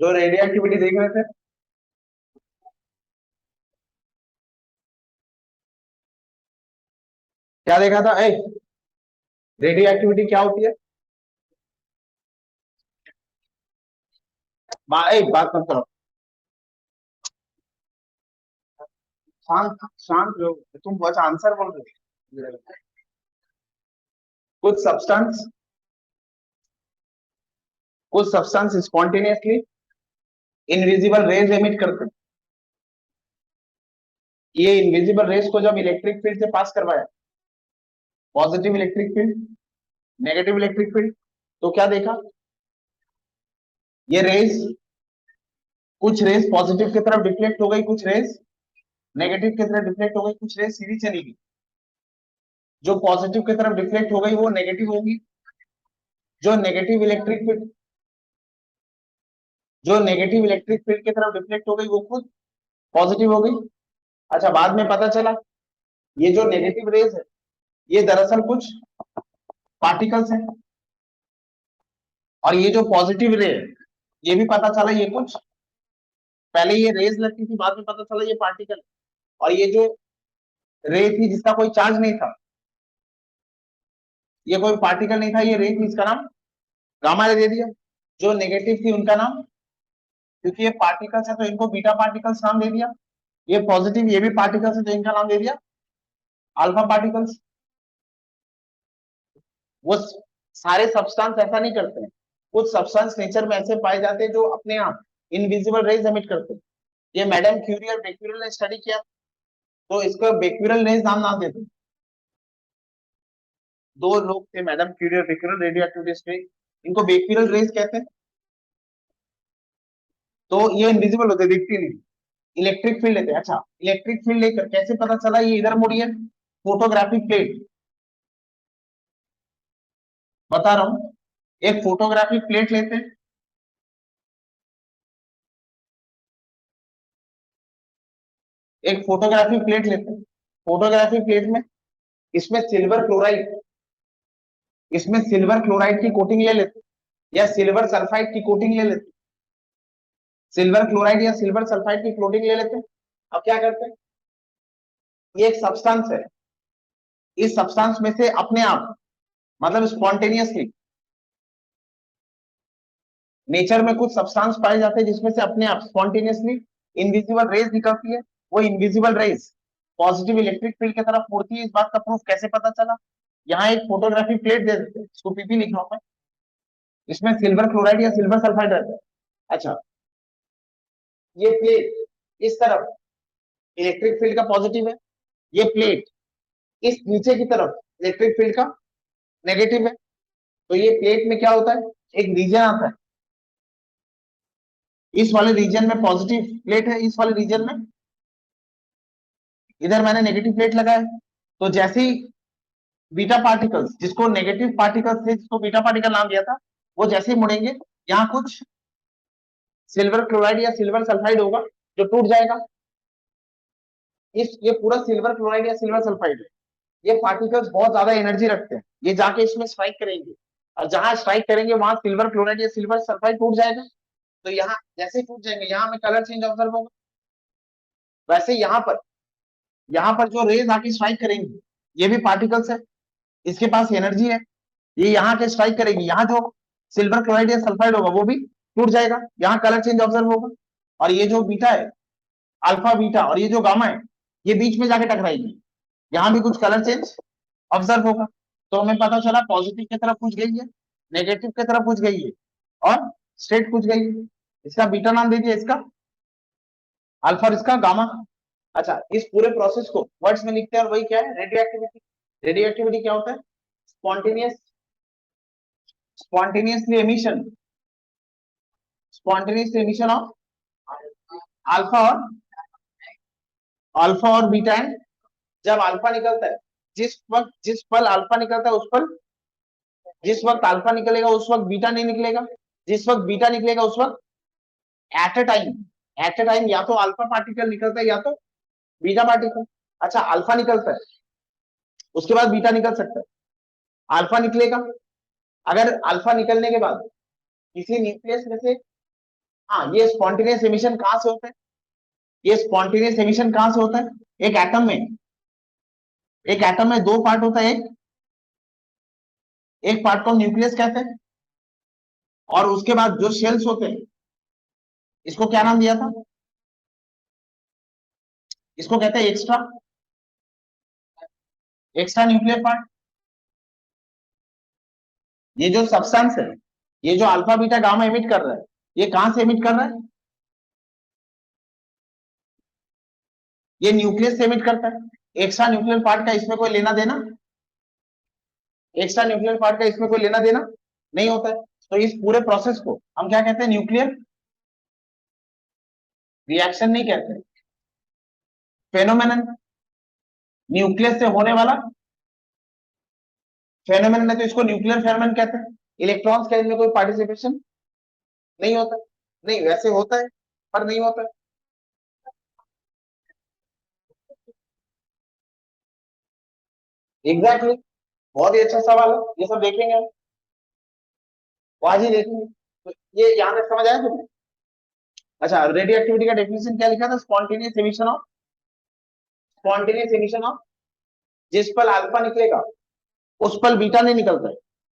जो radio activity देख रहे थे, क्या देखा था? रेडियो एक्टिविटी क्या होती है? बात मत करो। शांत शांत रहो। तुम बस आंसर बोल रहे हो। कुछ सब्सटेंस कुछ substance spontaneously invisible rays emit करते हैं। ये इनविजिबल रेज को जब इलेक्ट्रिक फील्ड से पास करवाया, positive electric field, negative electric field, तो क्या देखा? ये रेज, कुछ रेज पॉजिटिव की तरफ डिफ्लेक्ट हो गई, कुछ रेज नेगेटिव की तरफ डिफ्लेक्ट हो गई, कुछ रेज सीधी चली गई। जो पॉजिटिव की तरफ डिफ्लेक्ट हो गई वो नेगेटिव होगी। जो नेगेटिव इलेक्ट्रिक फील्ड जो नेगेटिव इलेक्ट्रिक फील्ड की तरफ डिफ्लेक्ट हो गई वो खुद पॉजिटिव हो गई। अच्छा, बाद में पता चला ये जो नेगेटिव रेज है ये दरअसल कुछ पार्टिकल्स हैं, और ये जो पॉजिटिव रे है ये भी पता चला ये कुछ, पहले ये रेज लगती थी, बाद में पता चला ये पार्टिकल। और ये जो रे थी जिसका कोई चार्ज नहीं था, ये कोई पार्टिकल नहीं था, ये रे थी, इसका नाम गामा रे दे दिया। जो नेगेटिव थी उनका नाम, क्योंकि ये पार्टिकल्स है तो इनको बीटा पार्टिकल्स नाम दे दिया। ये पॉजिटिव, ये भी पार्टिकल्स है तो इनका नाम दे दिया अल्फा पार्टिकल्स। वो सारे सब्सटेंस ऐसा नहीं करते हैं। कुछ सब्सटेंस नेचर में ऐसे पाए जाते हैं जो अपने आप इनविजिबल रेज एमिट करते हैं। ये मैडम क्यूरी और बेक्यूरियल ने स्टडी किया, तो इसको बेक्यूरियल रेज नाम देते हैं। दो लोग थे, मैडम क्यूरी और बेक्यूरियल, रेडियो एक्टिविटी, इनको बेक्यूरियल रेज कहते हैं। तो ये इनविजिबल होते, दिखती नहीं। इलेक्ट्रिक फील्ड लेते हैं। अच्छा, इलेक्ट्रिक फील्ड लेकर कैसे पता चला ये इधर मुड़ी है? फोटोग्राफिक प्लेट, बता रहा हूं। एक फोटोग्राफिक प्लेट लेते हैं, एक फोटोग्राफिक प्लेट लेते हैं। फोटोग्राफिक प्लेट में इसमें सिल्वर क्लोराइड इसमें सिल्वर क्लोराइड की कोटिंग ले लेते हैं, या सिल्वर सल्फाइड की कोटिंग ले लेते हैं। सिल्वर क्लोराइड या सिल्वर सल्फाइड की कोटिंग ले लेते हैं। अब क्या करते हैं, ये एक सब्सटेंस है, इस सब्सटेंस में से अपने आप, मतलब स्पॉन्टेनियसली, नेचर में कुछ सब्सटेंस पाए जाते हैं जिसमें से अपने आप स्पॉन्टेनियसली इनविजिबल रेज निकलती है। वो invisible rays positive electric field की तरफ मुड़ती है। इस बात का प्रूफ कैसे पता चला? यहाँ एक फोटोग्राफी प्लेट दे देते हैं, इसको पीपी लिख रहा हूं मैं, इसमें सिल्वर क्लोराइड या सिल्वर सल्फाइड रहता है। अच्छा, ये प्लेट इस तरफ इलेक्ट्रिक फील्ड का पॉजिटिव है, ये प्लेट इस नीचे की तरफ इलेक्ट्रिक फील्ड का नेगेटिव है। तो ये प्लेट में क्या होता है, एक रीजन आता है, इस वाले रीजन में पॉजिटिव प्लेट है, इस वाले रीजन में इधर मैंने नेगेटिव प्लेट लगाया है। तो जैसे ही बीटा पार्टिकल्स, जिसको नेगेटिव पार्टिकल्स थे जिसको बीटा पार्टिकल नाम दिया था, वो जैसे ही मुड़ेंगे यहाँ कुछ सिल्वर क्लोराइड या सिल्वर सल्फाइड होगा जो टूट जाएगा। ये पूरा सिल्वर क्लोराइड या सिल्वर सल्फाइड है। ये पार्टिकल्स बहुत ज्यादा एनर्जी रखते हैं, ये जाके इसमें स्ट्राइक करेंगे, और जहां स्ट्राइक करेंगे वहां सिल्वर क्लोराइड या सिल्वर सल्फाइड टूट जाएगा। तो यहाँ जैसे टूट जाएंगे यहाँ हमें कलर चेंज ऑब्जर्व होगा। वैसे यहाँ पर जो रेज आके स्ट्राइक करेंगी, ये भी पार्टिकल्स है, इसके पास एनर्जी है, ये यहाँ के स्ट्राइक करेगी, यहाँ जो सिल्वर क्लोराइड या सल्फाइड होगा वो भी टूट जाएगा, यहाँ कलर चेंज ऑब्जर्व होगा। और ये जो बीटा है, अल्फा बीटा, और ये जो गामा है, ये बीच में जाके टकराएगी, यहाँ भी कुछ कलर चेंज ऑब्जर्व होगा। तो हमें पता चला पॉजिटिव की तरफ कुछ गई है, नेगेटिव की तरफ कुछ गई है, और स्ट्रेट कुछ गई है। इसका बीटा नाम दे दिया, इसका अल्फा और इसका गामा। अच्छा, इस पूरे प्रोसेस को वर्ड्स में लिखते हैं, और वही क्या है, रेडियो एक्टिविटी। रेडियो एक्टिविटी क्या होता है? Spontaneous spontaneously emission spontaneous emission of alpha or beta and. जब अल्फा निकलता है, जिस पल अल्फा निकलता है उस पल, जिस वक्त अल्फा निकलेगा उस वक्त बीटा नहीं निकलेगा, जिस वक्त बीटा निकलेगा उस वक्त एट अ टाइम या तो अल्फा पार्टिकल निकलता है या तो बीटा पार्टिकल। अच्छा, अल्फा निकलता है, उसके बाद बीटा निकल सकता है। अल्फा निकलेगा, अगर अल्फा निकलने के बाद किसी न्यूक्लियस में से हाँ, ये स्पॉन्टेनियस एमिशन कहाँ से होता है? ये स्पॉन्टेनियस एमिशन कहाँ से होता है? एक एटम में, एक एटम में दो पार्ट होता है, एक पार्ट को न्यूक्लियस कहते हैं, और उसके बाद जो शेल्स होते हैं, इसको क्या नाम दिया था? इसको कहते हैं एक्स्ट्रा, एक्स्ट्रा न्यूक्लियर पार्ट। ये जो सब्सटेंस है, ये जो अल्फा बीटा गामा एमिट कर रहा है, ये कहां से एमिट कर रहा है? ये न्यूक्लियस से एमिट करता है। एक्स्ट्रा न्यूक्लियर पार्ट का इसमें कोई लेना देना? एक्स्ट्रा न्यूक्लियर पार्ट का इसमें कोई लेना देना नहीं होता है। तो इस पूरे प्रोसेस को हम क्या कहते हैं? न्यूक्लियर रिएक्शन नहीं कहते, फेनोमेनन, न्यूक्लियस से होने वाला फेनोमेनन है, तो इसको न्यूक्लियर फेनोमेनन कहते हैं। इलेक्ट्रॉन्स का इनमें कोई पार्टिसिपेशन नहीं होता, नहीं वैसे होता है पर नहीं होता है। एग्जैक्टली exactly, बहुत ही अच्छा सवाल है, ये सब देखेंगे हम, वो आज ही देखेंगे। तो ये यहाँ तक समझ आया तुमने? अच्छा, रेडियो एक्टिविटी का डेफिनेशन क्या लिखा था? Spontaneous emission of, spontaneous emission of, जिस पल अल्फा निकलेगा उस पल बीटा नहीं निकलता है।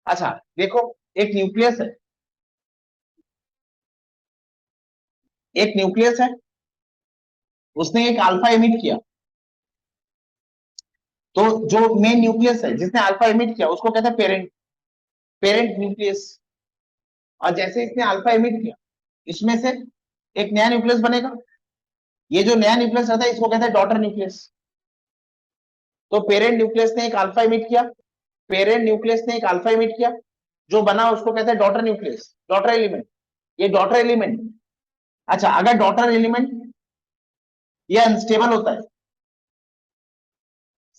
अच्छा देखो, एक न्यूक्लियस है, एक न्यूक्लियस है, उसने एक अल्फा एमिट किया, तो जो मेन न्यूक्लियस है जिसने अल्फा एमिट किया उसको कहते हैं पेरेंट, पेरेंट न्यूक्लियस। और जैसे इसने अल्फा एमिट किया, इसमें से एक नया न्यूक्लियस बनेगा, ये जो नया न्यूक्लियस रहता है इसको कहते हैं डॉटर न्यूक्लियस। तो पेरेंट न्यूक्लियस ने एक अल्फा एमिट किया, पेरेंट न्यूक्लियस ने एक अल्फा एमिट किया, जो बना उसको कहते हैं डॉटर न्यूक्लियस, डॉटर एलिमेंट, ये डॉटर एलिमेंट। अच्छा, अगर डॉटर एलिमेंट ये अनस्टेबल होता है,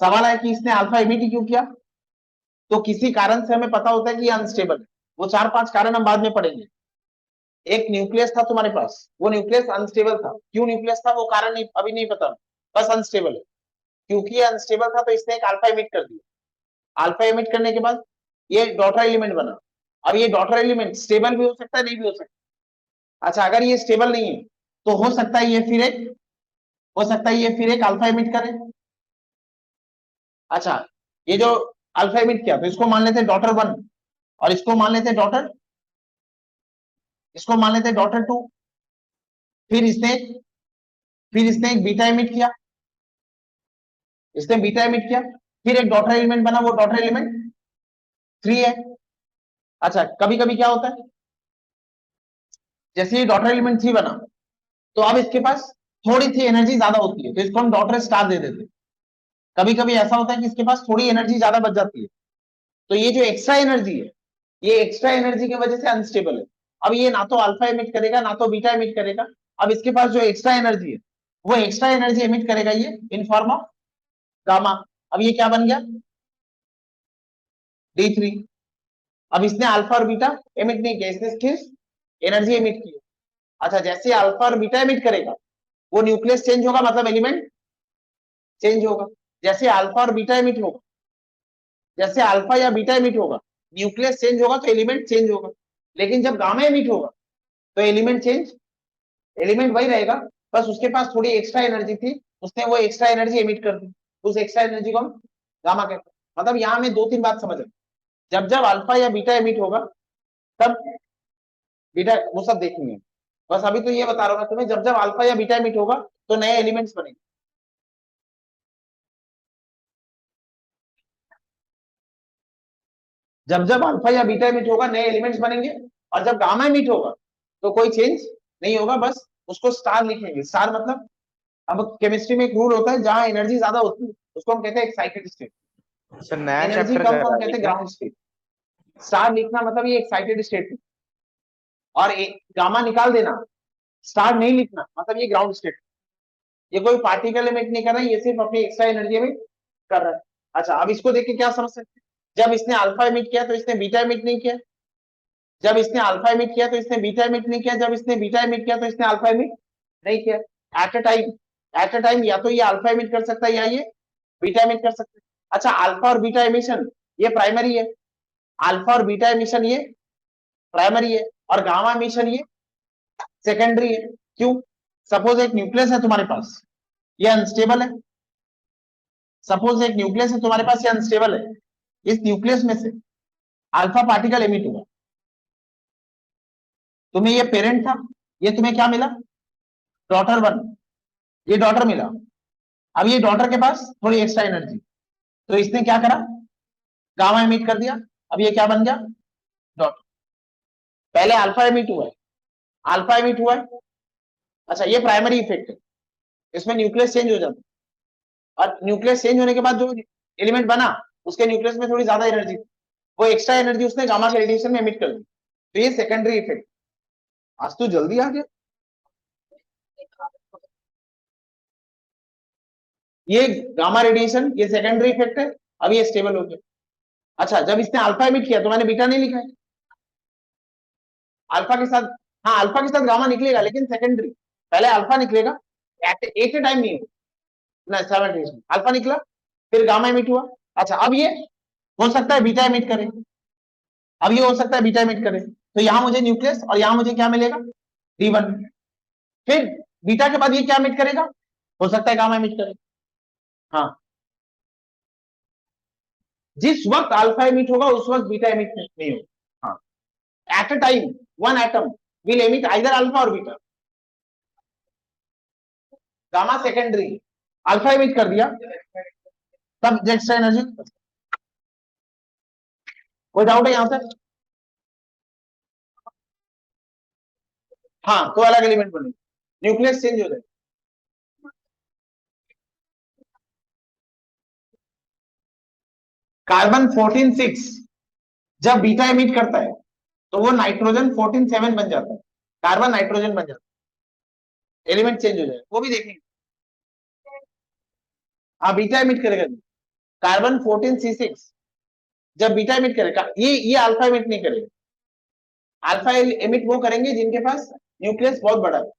सवाल है कि इसने अल्फा एमिट क्यों किया, तो किसी कारण से हमें पता होता है कि ये अनस्टेबल है। वो चार पांच कारण हम बाद में पढ़ेंगे। एक न्यूक्लियस था तुम्हारे पास, वो न्यूक्लियस अनस्टेबल था, क्यों न्यूक्लियस था वो कारण नहीं, अभी नहीं पता, बस अनस्टेबल है। क्योंकि ये अनस्टेबल था तो इसने एक अल्फा एमिट कर दिया, अल्फा एमिट करने के बाद ये डॉटर एलिमेंट बना। अब ये डॉटर एलिमेंट स्टेबल भी हो सकता है, नहीं भी हो सकता। अच्छा, अगर ये स्टेबल नहीं है तो हो सकता है ये फिर एक, हो सकता है ये फिर एक अल्फा एमिट करे। अच्छा, ये जो अल्फा एमिट किया तो इसको मान लेते हैं डॉटर वन, और इसको मान लेते हैं डॉटर, इसको मान लेते हैं डॉटर टू। फिर इसने, फिर इसने एक बीटा एमिट किया, इसने बीटा एमिट किया, फिर एक डॉटर एलिमेंट बना, वो डॉटर एलिमेंट थ्री है। अच्छा, कभी कभी क्या होता है, जैसे ये डॉटर एलिमेंट थ्री बना, तो अब इसके पास थोड़ी सी एनर्जी ज्यादा होती है, तो इसको हम डॉटर स्टार दे देते हैं। कभी कभी ऐसा होता है कि इसके पास थोड़ी एनर्जी ज्यादा बच जाती है, तो ये जो एक्स्ट्रा एनर्जी है, ये एक्स्ट्रा एनर्जी की वजह से अनस्टेबल है। अब ये ना तो अल्फा एमिट करेगा ना तो बीटा एमिट करेगा। अब इसके पास जो एक्स्ट्रा एनर्जी है, वो एक्स्ट्रा एनर्जी एमिट करेगा ये इन फॉर्म ऑफ गामा। अब ये क्या बन गया? D3। अब इसने अल्फा और बीटा एमिट नहीं किया, इसने सिर्फ एनर्जी एमिट की। अच्छा, जैसे अल्फा और बीटा एमिट करेगा, वो न्यूक्लियस चेंज होगा, मतलब एलिमेंट चेंज होगा। जैसे अल्फा और बीटा एमिट होगा, जैसे अल्फा या बीटा एमिट होगा, न्यूक्लियस चेंज होगा तो एलिमेंट चेंज होगा। लेकिन जब गामा एमिट होगा तो एलिमेंट चेंज, एलिमेंट वही रहेगा, बस उसके पास थोड़ी एक्स्ट्रा एनर्जी थी, उसने वो एक्स्ट्रा एनर्जी एमिट कर दी, उस एक्स्ट्रा एनर्जी को हम गामा कहते हैं। मतलब यहाँ में दो तीन बात समझ, जब जब अल्फा या बीटा एमिट होगा तब बीटा, वो सब देखेंगे। बस अभी तो ये बता रहा हूँ मैं तुम्हें, जब जब अल्फा या बीटा एमिट होगा तो नए एलिमेंट्स बनेंगे। जब जब अल्फा या बीटा एमिट होगा नए एलिमेंट्स बनेंगे, और जब गामा एमिट होगा तो कोई चेंज नहीं होगा, बस उसको स्टार लिखेंगे। स्टार मतलब, अब केमिस्ट्री में एक रूल होता है, जहां एनर्जी ज्यादा होती है उसको हम कहते हैं एक्साइटेड स्टेट, सर नया एनर्जी चैप्टर कम कर को रहा हम है ये कहते हैं क्या? Ground state. स्टार लिखना मतलब ये एक्साइटेड स्टेट, और गामा निकाल देना, स्टार नहीं लिखना मतलब ये ग्राउंड स्टेट। ये कोई पार्टिकल एमिट नहीं कर रहा है, ये सिर्फ अपनी एक्स्ट्रा एनर्जी एमिट कर रहा है। अच्छा, अब इसको देख के क्या समझ सकते हैं? जब इसने अल्फा एमिट किया तो इसने बीटा एमिट नहीं किया, जब इसने अल्फा एमिट किया तो इसने बीटा एमिट नहीं किया, जब इसने बीटा एमिट किया तो इसने अल्फा एमिट नहीं किया। Eight a time, eight a time या तो ये अल्फा एमिट कर सकता है या ये बीटा एमिट कर सकता है। अच्छा, अल्फा और बीटा एमिशन ये प्राइमरी है, अल्फा और बीटा एमिशन ये प्राइमरी है, और गामा एमिशन ये सेकेंडरी है। क्यों? सपोज एक न्यूक्लियस है तुम्हारे पास, ये अनस्टेबल है। सपोज एक न्यूक्लियस है तुम्हारे पास, ये अनस्टेबल है। इस न्यूक्लियस में से अल्फा पार्टिकल एमिट हुआ, तुम्हें ये पेरेंट था, ये तुम्हें क्या मिला? डॉटर वन, ये डॉटर मिला। अब ये डॉटर के पास थोड़ी एक्स्ट्रा एनर्जी, तो इसने क्या करा? गामा एमिट कर दिया। अब ये क्या बन गया? डॉटर। पहले अल्फा एमिट हुआ है, अल्फा एमिट हुआ है। अच्छा, ये प्राइमरी इफेक्ट है, इसमें न्यूक्लियस चेंज हो जाता है। और न्यूक्लियस चेंज होने के बाद जो एलिमेंट बना, उसके न्यूक्लियस में थोड़ी ज्यादा एनर्जी, वो एक्स्ट्रा एनर्जी उसने गामा के रेडिएशन में एमिट कर दी, तो ये सेकेंडरी इफेक्ट। आज तो जल्दी आ गया। ये गामा रेडिएशन, ये सेकेंडरी इफेक्ट है। अब ये स्टेबल हो गया। अच्छा, जब इसने अल्फा एमिट किया तो मैंने बीटा नहीं लिखा है। अल्फा के साथ, हाँ अल्फा के साथ गामा निकलेगा, लेकिन सेकेंडरी। पहले अल्फा निकलेगा, एक ही टाइम नहीं ना, साइमल्टेनियसली अल्फा निकला, फिर गामा एमिट हुआ। अच्छा, अब ये हो सकता है बीटा एमिट करे, अब ये हो सकता है बीटा एमिट करे, तो यहां मुझे न्यूक्लियस और यहां मुझे क्या मिलेगा? D1। फिर बीटा के बाद ये क्या एमिट करेगा? हो सकता है गामा एमिट करे। हाँ, जिस वक्त अल्फा एमिट होगा उस वक्त बीटा एमिट नहीं होगा। हाँ, at a time one atom will emit either alpha or beta. Gamma secondary, alpha emit कर दिया, तब एक्स्ट्रा एनर्जी। कोई डाउट है यहां से? हाँ, तो अलग एलिमेंट बने, न्यूक्लियस चेंज हो जाए। कार्बन 14 6 जब बीटा एमिट करता है तो वो नाइट्रोजन 14 7 बन जाता है, कार्बन नाइट्रोजन बन जाता है, एलिमेंट चेंज हो जाए, वो भी देखेंगे। हाँ, बीटा एमिट करेगा। कार्बन 14 C6 जब बीटा एमिट करेगा, ये अल्फा एमिट नहीं करेगा। अल्फा एमिट वो करेंगे जिनके पास न्यूक्लियस बहुत बड़ा है।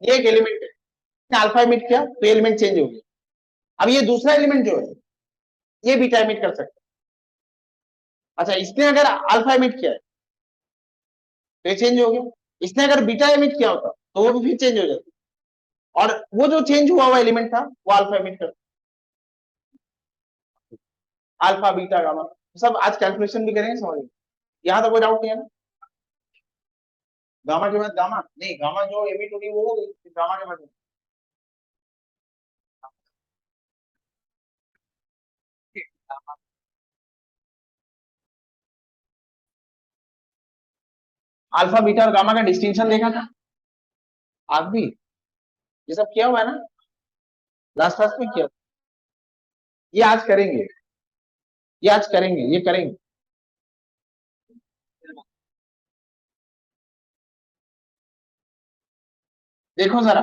ये एक एलिमेंट है, अल्फा एमिट किया तो एलिमेंट चेंज हो गया। अब ये दूसरा एलिमेंट जो है, ये बीटा एमिट कर सकता है। अच्छा, इसने अगर अल्फा एमिट किया है तो ये चेंज हो गया। इसने अगर बीटा एमिट किया होता तो वो भी फिर चेंज हो जाता, और वो जो चेंज हुआ हुआ एलिमेंट था वो अल्फा एमिट करता। अल्फा बीटा गामा सब आज कैलकुलेशन भी करेंगे, समझ। यहाँ तो कोई डाउट नहीं है ना? गामा के बाद गामा नहीं, गामा जो एमिट होगी वो हो गई, फिर गामा के बाद अल्फा बीटा और गामा का डिस्टिंक्शन देखा था आप भी? ये सब किया हुआ है ना, लास्ट क्लास में किया। ये आज करेंगे, ये आज करेंगे, ये करेंगे। देखो जरा।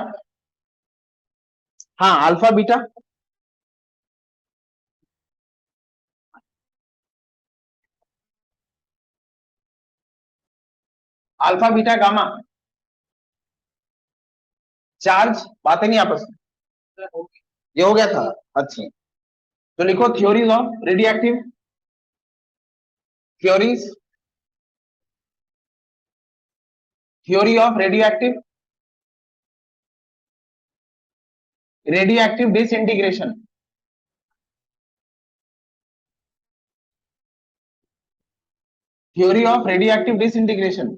हाँ, alpha beta, alpha beta gamma, charge बातें नहीं आपस में। ये हो गया था। अच्छा, तो लिखो theories of radio active, theories, theory of radio active, radio active disintegration, theory of radioactive disintegration.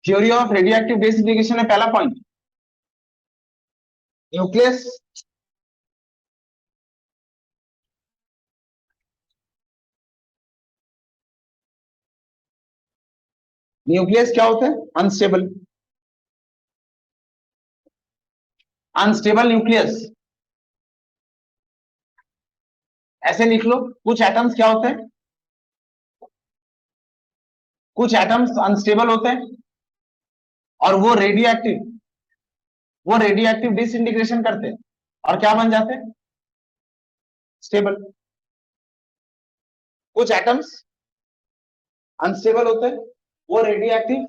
Theory of radioactive disintegration में पहला पॉइंट, न्यूक्लियस, न्यूक्लियस क्या होता है? Unstable, unstable nucleus. ऐसे लिख लो, कुछ एटम्स क्या होते हैं? कुछ एटम्स अनस्टेबल होते हैं और वो रेडियो एक्टिव डिसइंटीग्रेशन करते हैं और क्या बन जाते हैं? स्टेबल। कुछ एटम्स अनस्टेबल होते हैं वो रेडियो एक्टिव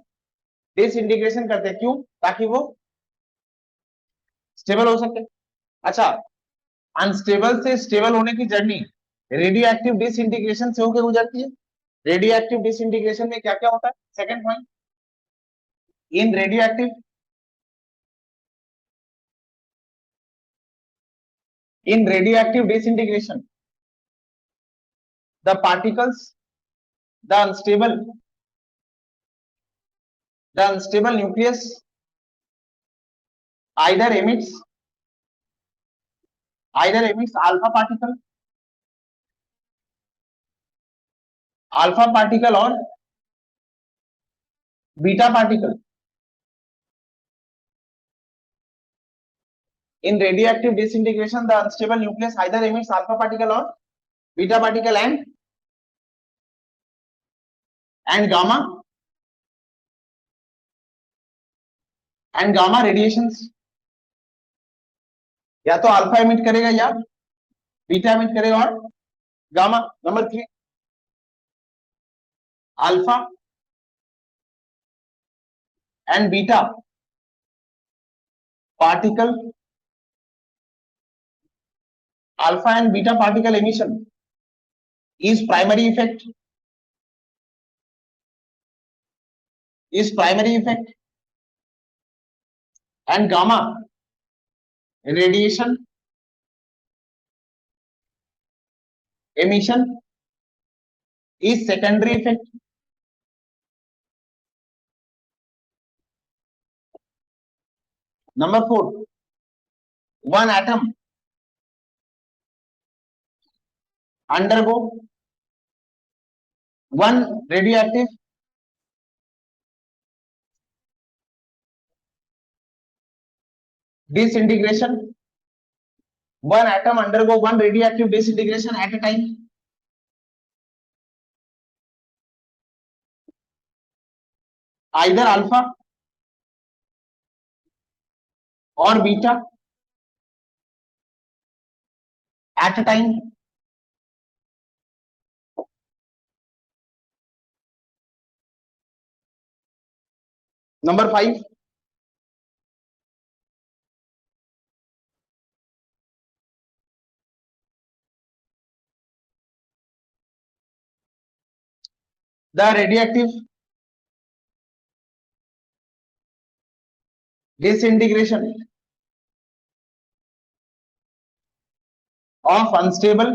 डिसइंटीग्रेशन करते हैं। क्यों? ताकि वो स्टेबल हो सके। अच्छा, अनस्टेबल से स्टेबल होने की जर्नी रेडियो एक्टिव डिसइंटीग्रेशन से होकर गुजरती है। रेडियो एक्टिव डिसइंटीग्रेशन में क्या क्या होता है? Second point, in radio active disintegration, the particles, the unstable nucleus either emits alpha particle or beta particle. In radioactive disintegration, the unstable nucleus either emits alpha particle or beta particle and gamma radiations. या तो alpha emit करेगा या beta emit करेगा और gamma. Number 3, alpha and beta particle, alpha and beta particle emission is primary effect and gamma radiation emission is secondary effect. Number 4, one atom undergo one radioactive disintegration. One atom undergo one radioactive disintegration at a time. Either alpha or beta at a time. Number 5, the radioactive disintegration of unstable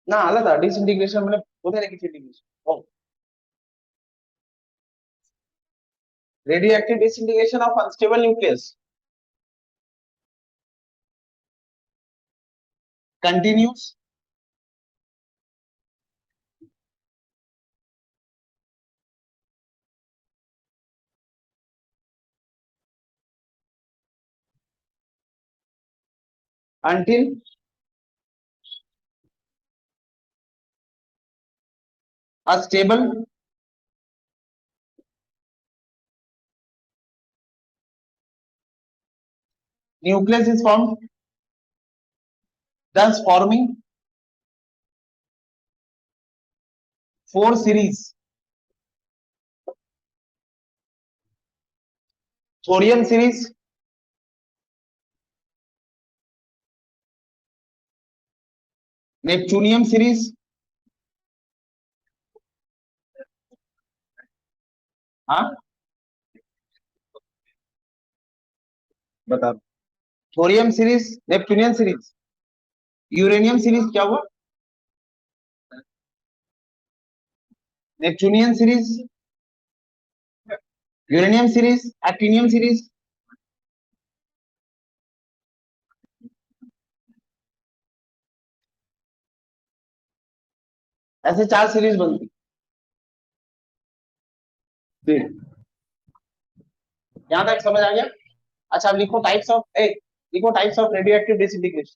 ना आला disintegration मतलब होता है disintegration, radioactive disintegration of unstable nucleus continues until a stable nucleus is formed, thus forming 4 series thorium series, neptunium series, हाँ बता, thorium series, Neptunian series, uranium series क्या हुआ? Neptunian series, uranium series, actinium series. ऐसे 4 series बनती। यहां तक समझ आ गया? अच्छा अब लिखो types of radioactive disintegration.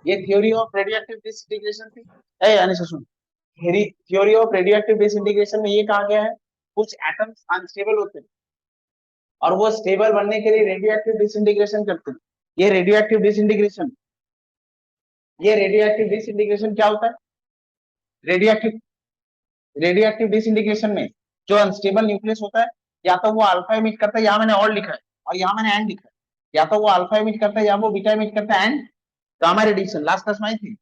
ये theory of radioactive disintegration थी। यानी सुन, theory of radioactive disintegration में ये कहा गया है कुछ एटम्स अनस्टेबल होते हैं और वो स्टेबल बनने के लिए रेडियो एक्टिव डिसइंटीग्रेशन करते हैं। ये रेडियो एक्टिव डिसइंटीग्रेशन ये रेडियो एक्टिव डिसइंटीग्रेशन क्या होता है? रेडियो रेडियोएक्टिव डिसइंटीग्रेशन में जो अनस्टेबल न्यूक्लियस होता है, या तो वो अल्फा एमिट करता है, यहाँ मैंने और लिखा है और यहाँ मैंने एंड लिखा है, या तो वो अल्फा एमिट करता है या वो बीटा एमिट करता है, and gamma radiation. Last class में आई थी,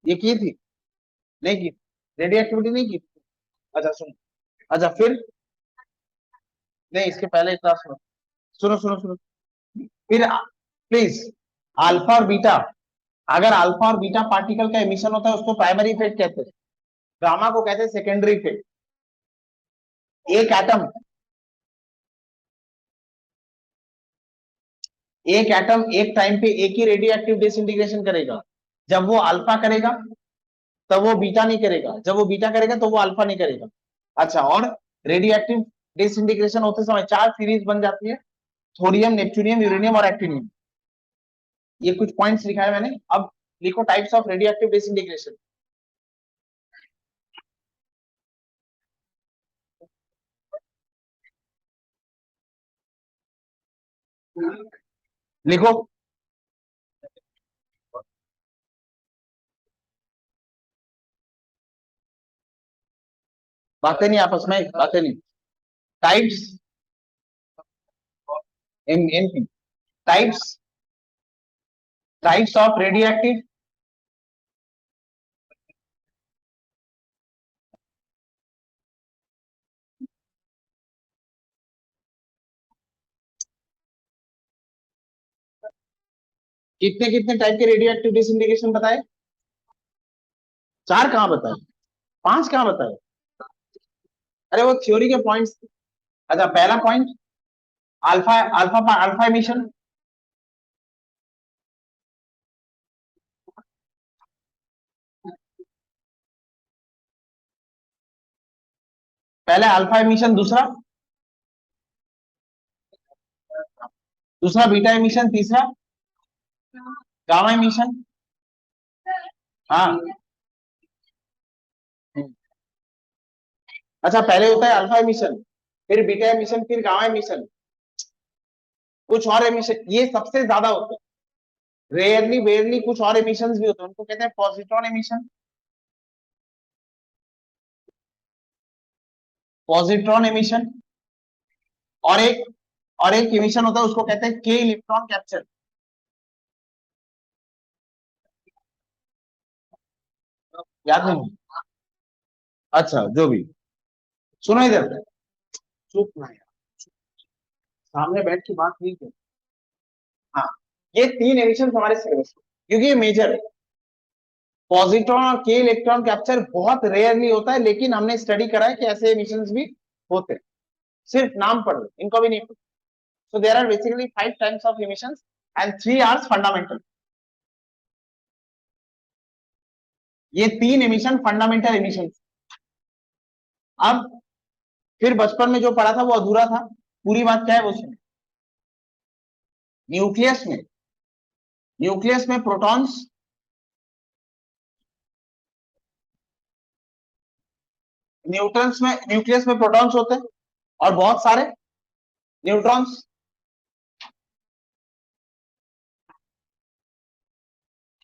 ये की थी? नहीं की? रेडियो एक्टिविटी नहीं की? अच्छा सुनो, अच्छा फिर, नहीं इसके पहले क्लास में, सुनो सुनो सुनो, फिर प्लीज, अल्फा और बीटा, अगर अल्फा और बीटा पार्टिकल का एमिशन होता है उसको प्राइमरी इफेक्ट कहते हैं, गामा को कहते हैं सेकेंडरी इफेक्ट। एक एटम, एक एटम एक टाइम पे एक ही रेडियो एक्टिव डिसइंटीग्रेशन करेगा। जब वो अल्फा करेगा तब वो बीटा नहीं करेगा, जब वो बीटा करेगा तो वो अल्फा नहीं करेगा। अच्छा, और रेडियो एक्टिव डिसइंटीग्रेशन होते समय चार सीरीज बन जाती है, थोरियम, नेपच्यूनियम, यूरेनियम और एक्टिनियम। ये कुछ पॉइंट्स लिखा है मैंने। अब लिखो types of radioactive disintegration. लिखो, बातें नहीं आपस में, बातें नहीं। Types, in types, types of radio active, कितने कितने टाइप के रेडियो एक्टिव डिसइंटीग्रेशन बताए? चार कहाँ बताए? पांच कहाँ बताए? अरे वो थ्योरी के पॉइंट्स। अच्छा, पहला पॉइंट, अल्फा, अल्फा एमिशन। पहले अल्फा एमिशन, दूसरा, दूसरा बीटा एमिशन, तीसरा गामा एमिशन। हाँ, अच्छा पहले होता है अल्फा एमिशन, फिर बीटा एमिशन, फिर गामा एमिशन, कुछ और एमिशन, ये सबसे ज्यादा होते हैं। रेयरली वेयरली कुछ और एमिशंस भी होते हैं, उनको कहते हैं पॉजिट्रॉन एमिशन। पॉजिट्रॉन एमिशन, और एक, और एक एमिशन होता है उसको कहते हैं के इलेक्ट्रॉन कैप्चर। याद नहीं? अच्छा जो भी, सुनो इधर, चुप ना यार, सामने बैठ के बात नहीं कर। हाँ, ये तीन एमिशन हमारे सिलेबस में, क्योंकि ये मेजर है। पॉजिट्रॉन और के इलेक्ट्रॉन कैप्चर बहुत रेयरली होता है, लेकिन हमने स्टडी करा है कि ऐसे एमिशंस भी होते हैं। सिर्फ नाम पढ़ लो, इनको भी नहीं पढ़ो। So there are basically five types of emissions and three are fundamental. ये तीन एमिशन फंडामेंटल एमिशन। अब फिर बचपन में जो पढ़ा था वो अधूरा था, पूरी बात क्या है वो सुनो। न्यूक्लियस में, न्यूक्लियस में प्रोटॉन्स, न्यूट्रॉन्स में, न्यूक्लियस में प्रोटॉन्स होते हैं और बहुत सारे न्यूट्रॉन्स।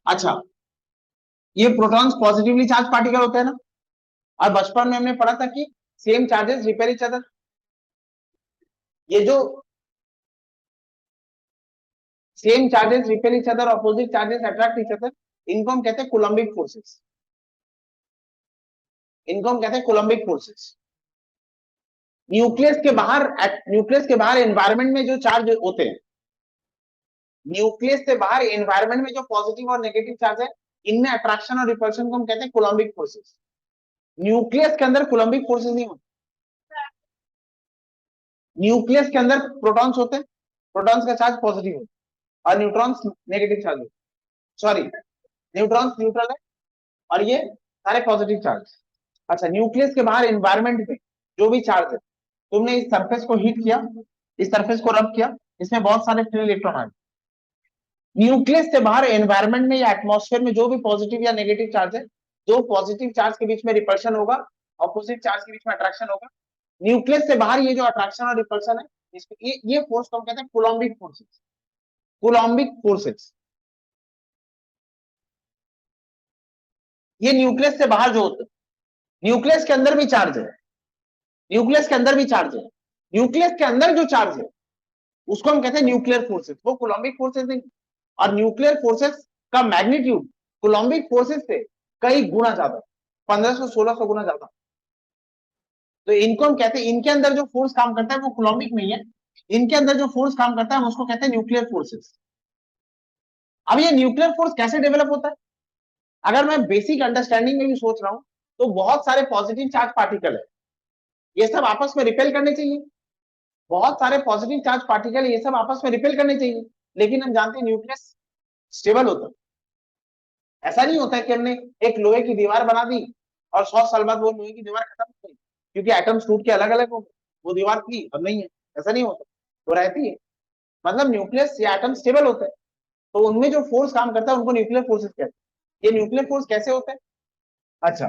अच्छा, ये प्रोटॉन्स पॉजिटिवली चार्ज पार्टिकल होते हैं ना, और बचपन में हमने पढ़ा था कि same charges repel each other. ये जो same charges repel each other, opposite charges attract each other, इनको हम कहते हैं कूलम्बिक फोर्सेस। इनको हम कहते हैं कूलम्बिक फोर्सेस। न्यूक्लियस के बाहर, न्यूक्लियस के बाहर एनवायरनमेंट में जो चार्ज होते हैं, न्यूक्लियस से बाहर एनवायरनमेंट में जो पॉजिटिव और नेगेटिव चार्ज है, इनमें अट्रैक्शन और रिपल्शन को हम कहते हैं कूलम्बिक फोर्सेस। न्यूक्लियस के अंदर कूलम्बिक फोर्सेस नहीं होते। न्यूक्लियस के अंदर प्रोटॉन्स होते हैं, प्रोटॉन्स का चार्ज पॉजिटिव होता है और न्यूट्रॉन्स नेगेटिव चार्ज होते हैं। सॉरी, न्यूट्रॉन्स न्यूट्रल है और ये सारे पॉजिटिव चार्ज। अच्छा, न्यूक्लियस के बाहर एनवायरनमेंट में जो भी चार्ज है, तुमने इस सरफेस को हीट किया, इस सरफेस को रब किया, इसमें बहुत सारे फ्री इलेक्ट्रॉन आए। न्यूक्लियस से बाहर एनवायरनमेंट में या एटमॉस्फेयर में जो भी पॉजिटिव या नेगेटिव चार्ज है, जो पॉजिटिव चार्ज के बीच में रिपल्शन होगा, ऑपोजिट चार्ज के बीच में अट्रैक्शन होगा। न्यूक्लियस से बाहर ये जो अट्रैक्शन और रिपल्शन है, इसको ये फोर्स को हम कहते हैं कूलम्बिक फोर्सेस। Coulombic forces. ये न्यूक्लियस से बाहर जो होते हैं, न्यूक्लियस के अंदर भी चार्ज है, न्यूक्लियस के अंदर भी चार्ज है, न्यूक्लियस के अंदर जो चार्ज है उसको हम कहते हैं न्यूक्लियर फोर्सेस, वो कोलम्बिक फोर्सेस नहीं। और न्यूक्लियर फोर्सेस का मैग्नीट्यूड कोलम्बिक फोर्सेस से कई गुना ज्यादा, 1500-1600 गुना ज्यादा। तो इनको हम कहते हैं, इनके अंदर जो फोर्स काम करता है वो कोलम्बिक नहीं है, इनके अंदर जो फोर्स काम करता है हम उसको कहते हैं न्यूक्लियर फोर्सेस। अब ये न्यूक्लियर फोर्स कैसे डेवलप होता है, अगर मैं बेसिक अंडरस्टैंडिंग में भी सोच रहा हूं, तो बहुत सारे पॉजिटिव चार्ज पार्टिकल है, ये सब आपस में रिपेल करने चाहिए, बहुत सारे पॉजिटिव चार्ज पार्टिकल ये सब आपस में रिपेल करने चाहिए, लेकिन हम जानते हैं न्यूक्लियस स्टेबल होता है। ऐसा नहीं होता है कि हमने एक लोहे की दीवार बना दी और 100 साल बाद वो लोहे की दीवार खत्म हो गई क्योंकि एटम्स टूट के अलग अलग हो गए, वो दीवार थी अब नहीं है, ऐसा नहीं होता, तो रहती है। मतलब न्यूक्लियस या एटम स्टेबल होते हैं, तो उनमें जो फोर्स काम करता है उनको न्यूक्लियर फोर्सेस कहते हैं। ये न्यूक्लियर फोर्स कैसे होते हैं? अच्छा,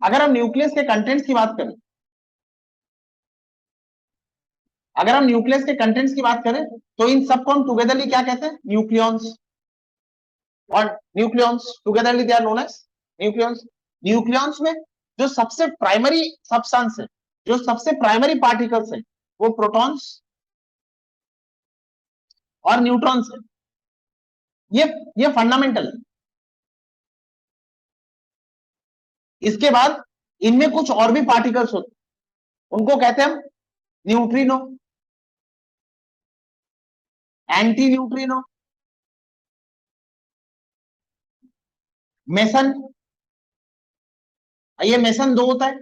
अगर हम न्यूक्लियस के कंटेंट्स की बात करें, अगर हम न्यूक्लियस के कंटेंट्स की बात करें तो इन सबको हम टुगेदरली क्या कहते हैं? न्यूक्लियॉन्स। और nucleons togetherly they are known as nucleons. Nucleons में जो सबसे प्राइमरी सब्सटेंस है, जो सबसे प्राइमरी पार्टिकल्स है, वो प्रोटॉन्स और न्यूट्रॉन्स है। ये फंडामेंटल है। इसके बाद इनमें कुछ और भी पार्टिकल्स होते हैं, उनको कहते हैं हम न्यूट्रिनो, एंटी न्यूट्रिनो, मेसन। ये मेसन दो होता है,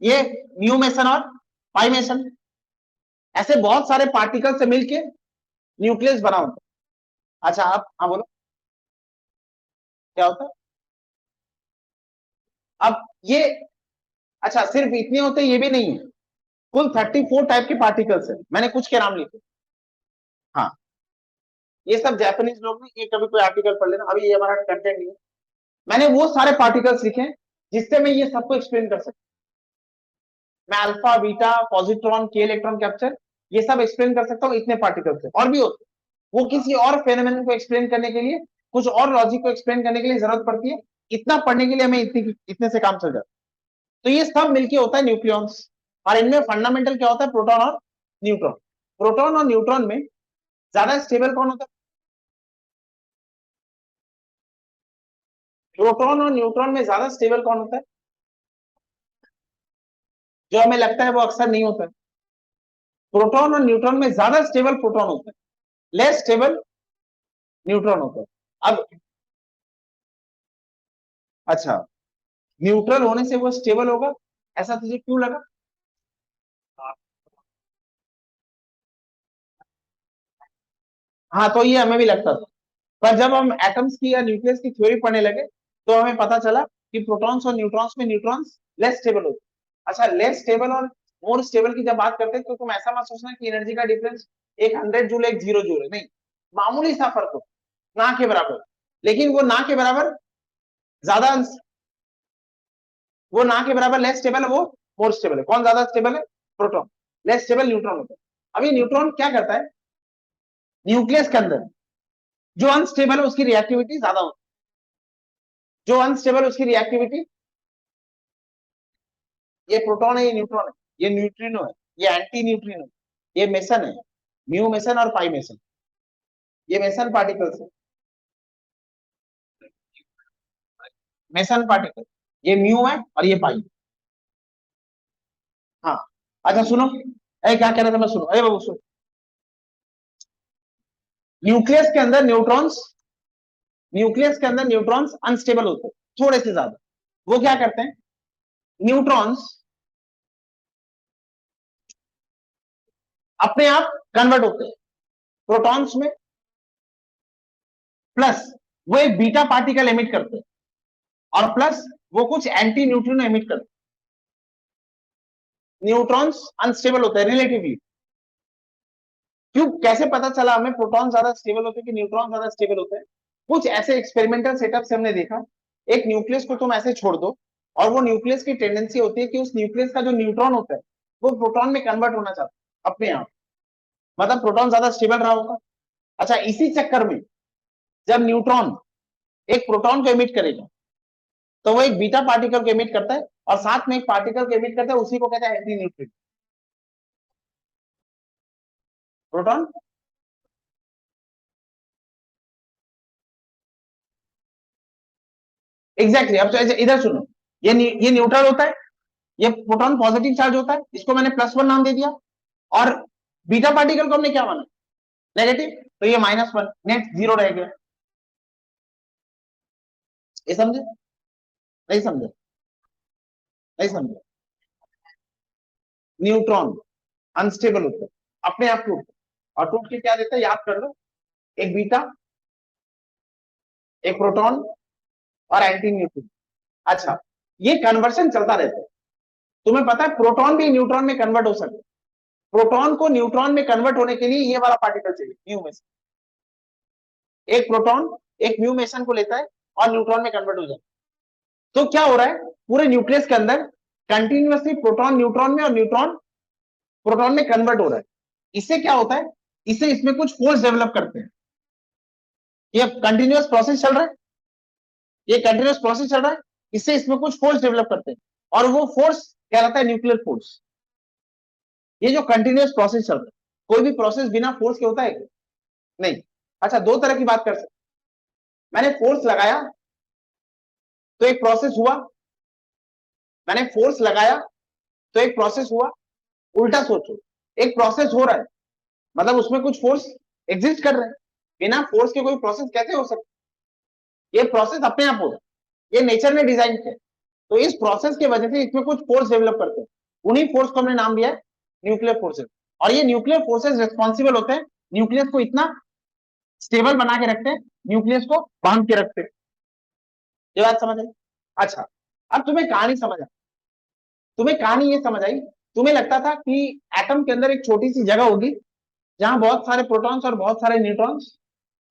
ये न्यू मेसन और पाई मेसन। ऐसे बहुत सारे पार्टिकल से मिलके न्यूक्लियस बना होता है। अच्छा, आप हाँ बोलो क्या होता है? अब ये, अच्छा सिर्फ इतने होते ये भी नहीं है, कुल 34 टाइप के पार्टिकल्स है, मैंने कुछ के नाम लिखे। हाँ, ये सब जापानीज लोग ने, ये कभी कोई आर्टिकल पढ़ लेना, अभी ये हमारा कंटेंट नहीं है। मैंने वो सारे पार्टिकल्स लिखे हैं जिससे मैं ये सबको एक्सप्लेन कर सकता हूँ। मैं अल्फा बीटा पॉजिट्रॉन के इलेक्ट्रॉन कैप्चर ये सब एक्सप्लेन कर सकता हूँ, इतने पार्टिकल्स है, और भी होते हैं। वो किसी और फेनोमेनन को एक्सप्लेन करने के लिए, कुछ और लॉजिक को एक्सप्लेन करने के लिए जरूरत पड़ती है, इतना पढ़ने के लिए हमें इतने से काम चल जाता है। तो ये सब मिलके होता है न्यूक्लियॉन्स। और इनमें फंडामेंटल क्या होता है? प्रोटॉन और न्यूट्रॉन। प्रोटॉन और न्यूट्रॉन में ज्यादा स्टेबल कौन होता है? प्रोटॉन और न्यूट्रॉन में ज्यादा स्टेबल कौन होता है? जो हमें लगता है वो अक्सर नहीं होता है। प्रोटॉन और न्यूट्रॉन में ज्यादा स्टेबल प्रोटॉन होता है, लेस स्टेबल न्यूट्रॉन होता है। अब अच्छा, न्यूट्रल होने से वो स्टेबल होगा, ऐसा तुझे क्यों लगा? हाँ, तो ये हमें भी लगता था, पर जब हम एटम्स की या न्यूक्लियस की थ्योरी पढ़ने लगे तो हमें पता चला कि प्रोटॉन्स और न्यूट्रॉन्स में न्यूट्रॉन्स लेस स्टेबल होते हैं। अच्छा, लेस स्टेबल और मोर स्टेबल की जब बात करते हैं तो तुम ऐसा मत सोचना कि एनर्जी का डिफरेंस एक 100 जूल एक 0 जूल है, नहीं, मामूली सा फर्क हो, ना के बराबर। लेकिन वो ना के बराबर ज्यादा, वो ना के बराबर लेस स्टेबल है, वो मोर स्टेबल है। कौन ज्यादा स्टेबल है? प्रोटॉन। लेस स्टेबल न्यूट्रॉन होता है। अभी न्यूट्रॉन क्या करता है? न्यूक्लियस के अंदर जो अनस्टेबल है उसकी रिएक्टिविटी ज्यादा होती है, जो अनस्टेबल उसकी रिएक्टिविटी, ये प्रोटॉन है, ये न्यूट्रॉन है, ये न्यूट्रिनो है, ये एंटी न्यूट्रिनो, ये मेसन है, म्यू मेसन और पाई मेसन, ये मेसन पार्टिकल्स है, मेसन पार्टिकल, ये म्यू है और ये पाई। हाँ, अच्छा सुनो, अरे क्या कह रहा था मैं, सुनो, अरे बाबू सुनो। न्यूक्लियस के अंदर न्यूट्रॉन्स, न्यूक्लियस के अंदर न्यूट्रॉन्स अनस्टेबल होते हैं थोड़े से ज्यादा। वो क्या करते हैं? न्यूट्रॉन्स अपने आप कन्वर्ट होते हैं प्रोटॉन्स में, प्लस वो एक बीटा पार्टिकल एमिट करते हैं, और प्लस वो कुछ एंटी न्यूट्रिनो एमिट करते हैं। न्यूट्रॉन्स अनस्टेबल होते हैं रिलेटिवली। क्यों, कैसे पता चला हमें प्रोटॉन ज्यादा स्टेबल होते हैं कि न्यूट्रॉन ज्यादा स्टेबल होते हैं? कुछ ऐसे एक्सपेरिमेंटल सेटअप से हमने देखा, एक न्यूक्लियस को तुम ऐसे छोड़ दो और वो न्यूक्लियस की टेंडेंसी होती है कि उस न्यूक्लियस का जो न्यूट्रॉन होता है वो प्रोटॉन में कन्वर्ट होना चाहता है अपने आप, मतलब प्रोटॉन ज्यादा स्टेबल रहा होगा। अच्छा, इसी चक्कर में जब न्यूट्रॉन एक प्रोटॉन को एमिट करेगा तो वो एक बीटा पार्टिकल को एमिट करता है और साथ में एक पार्टिकल को एमिट करता है, उसी को कहते हैं एंटी न्यूट्रॉन। Proton exactly. अब तो इधर सुनो, ये न्यूट्रल होता है, ये प्रोटॉन पॉजिटिव चार्ज होता है, इसको मैंने +1 नाम दे दिया, और बीटा पार्टिकल को हमने क्या माना, नेगेटिव, तो ये -1, नेट 0 रह गया। ये समझे? नहीं समझे? नहीं समझे? न्यूट्रॉन अनस्टेबल होता है, अपने आप टूट, और टूट के क्या देता है, याद कर लो, एक बीटा, एक प्रोटॉन और एंटी न्यूट्रॉन। अच्छा, ये कन्वर्शन चलता रहता है। तुम्हें पता है प्रोटॉन भी न्यूट्रॉन में कन्वर्ट हो सकता है। प्रोटॉन को न्यूट्रॉन में कन्वर्ट होने के लिए ये वाला पार्टिकल चाहिए, म्यू में से एक प्रोटॉन एक म्यू मेसन को लेता है और न्यूट्रॉन में कन्वर्ट हो जाता है। तो क्या हो रहा है, पूरे न्यूक्लियस के अंदर कंटिन्यूअसली प्रोटॉन न्यूट्रॉन में और न्यूट्रॉन प्रोटॉन में कन्वर्ट हो रहा है। इससे क्या होता है, इससे इसमें कुछ फोर्स डेवलप करते हैं। ये कंटिन्यूअस प्रोसेस चल रहा है, ये कंटिन्यूअस प्रोसेस चल रहा है, इससे इसमें कुछ फोर्स डेवलप करते हैं, और वो फोर्स कहलाता है न्यूक्लियर फोर्स। ये जो कंटिन्यूअस प्रोसेस चल रहा है, कोई भी प्रोसेस बिना फोर्स के होता है क्या? नहीं। अच्छा, दो तरह की बात कर सकते, मैंने फोर्स लगाया तो एक प्रोसेस हुआ, मैंने फोर्स लगाया तो एक प्रोसेस हुआ। उल्टा सोचो, एक प्रोसेस हो रहा है मतलब उसमें कुछ फोर्स एग्जिस्ट कर रहे हैं, बिना फोर्स के कोई प्रोसेस कैसे हो सकता है? ये प्रोसेस अपने आप होगा, ये नेचर ने डिजाइन किया। तो इस प्रोसेस की वजह से इसमें कुछ फोर्स डेवलप करते हैं, उन्हीं फोर्स को हमने नाम दिया है न्यूक्लियर फोर्सेस। और ये न्यूक्लियर फोर्सेस रिस्पॉन्सिबल होते हैं, न्यूक्लियस को इतना स्टेबल बना के रखते हैं, न्यूक्लियस को बांध के रखते हैं। ये बात समझ आई? अच्छा, अब तुम्हें कहानी समझ आई, तुम्हें कहानी ये समझ आई, तुम्हें लगता था कि एटम के अंदर एक छोटी सी जगह होगी जहां बहुत सारे प्रोटॉन्स और बहुत सारे न्यूट्रॉन्स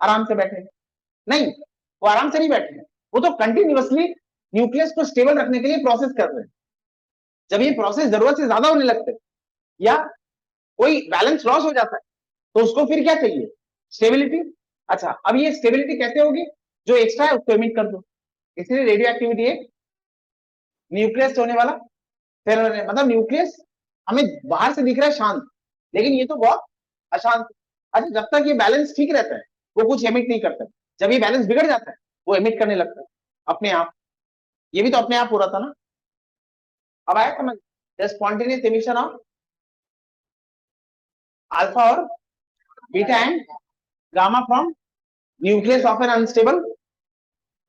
आराम से बैठे। नहीं, वो आराम से नहीं बैठे, वो तो कंटिन्यूअसली न्यूक्लियस को स्टेबल रखने के लिए प्रोसेस कर रहे हैं। जब ये प्रोसेस जरूरत से ज्यादा होने लगते हैं या कोई बैलेंस लॉस हो जाता है, तो उसको फिर क्या चाहिए, स्टेबिलिटी। अच्छा, अब ये स्टेबिलिटी कैसे होगी, जो एक्स्ट्रा है उसको एमिट कर दो। इसलिए रेडियो एक्टिविटी एक न्यूक्लियस होने वाला फिर, मतलब न्यूक्लियस हमें बाहर से दिख रहा है शांत, लेकिन ये तो बहुत अशांत। अच्छा, जब तक ये बैलेंस ठीक रहता है वो कुछ एमिट नहीं करता है, जब ये बैलेंस बिगड़ जाता है वो एमिट करने लगता है अपने आप। ये भी तो अपने आप हो रहा था ना। अब आया समझ, spontaneous emission of alpha or beta and gamma from nucleus of N unstable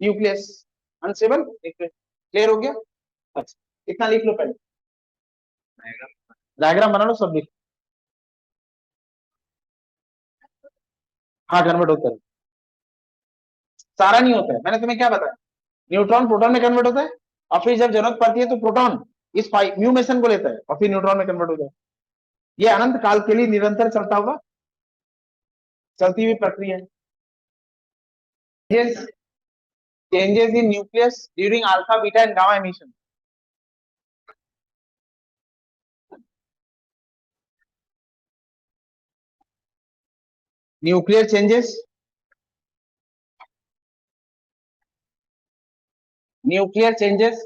nucleus, unstable clear हो गया? अच्छा, इतना लिख लो पहले, डायग्राम बना लो, सब लिख। हाँ, कन्वर्ट होता है, सारा नहीं होता है, मैंने तुम्हें क्या बताया, न्यूट्रॉन प्रोटॉन में कन्वर्ट होता है, और फिर जब जरूरत पड़ती है तो प्रोटॉन इस म्यू मेसन को लेता है और फिर न्यूट्रॉन में कन्वर्ट हो जाता है। ये अनंत काल के लिए निरंतर चलता हुआ, चलती हुई प्रक्रिया है। Changes in nucleus during alpha beta and gamma emission. Nuclear changes, nuclear changes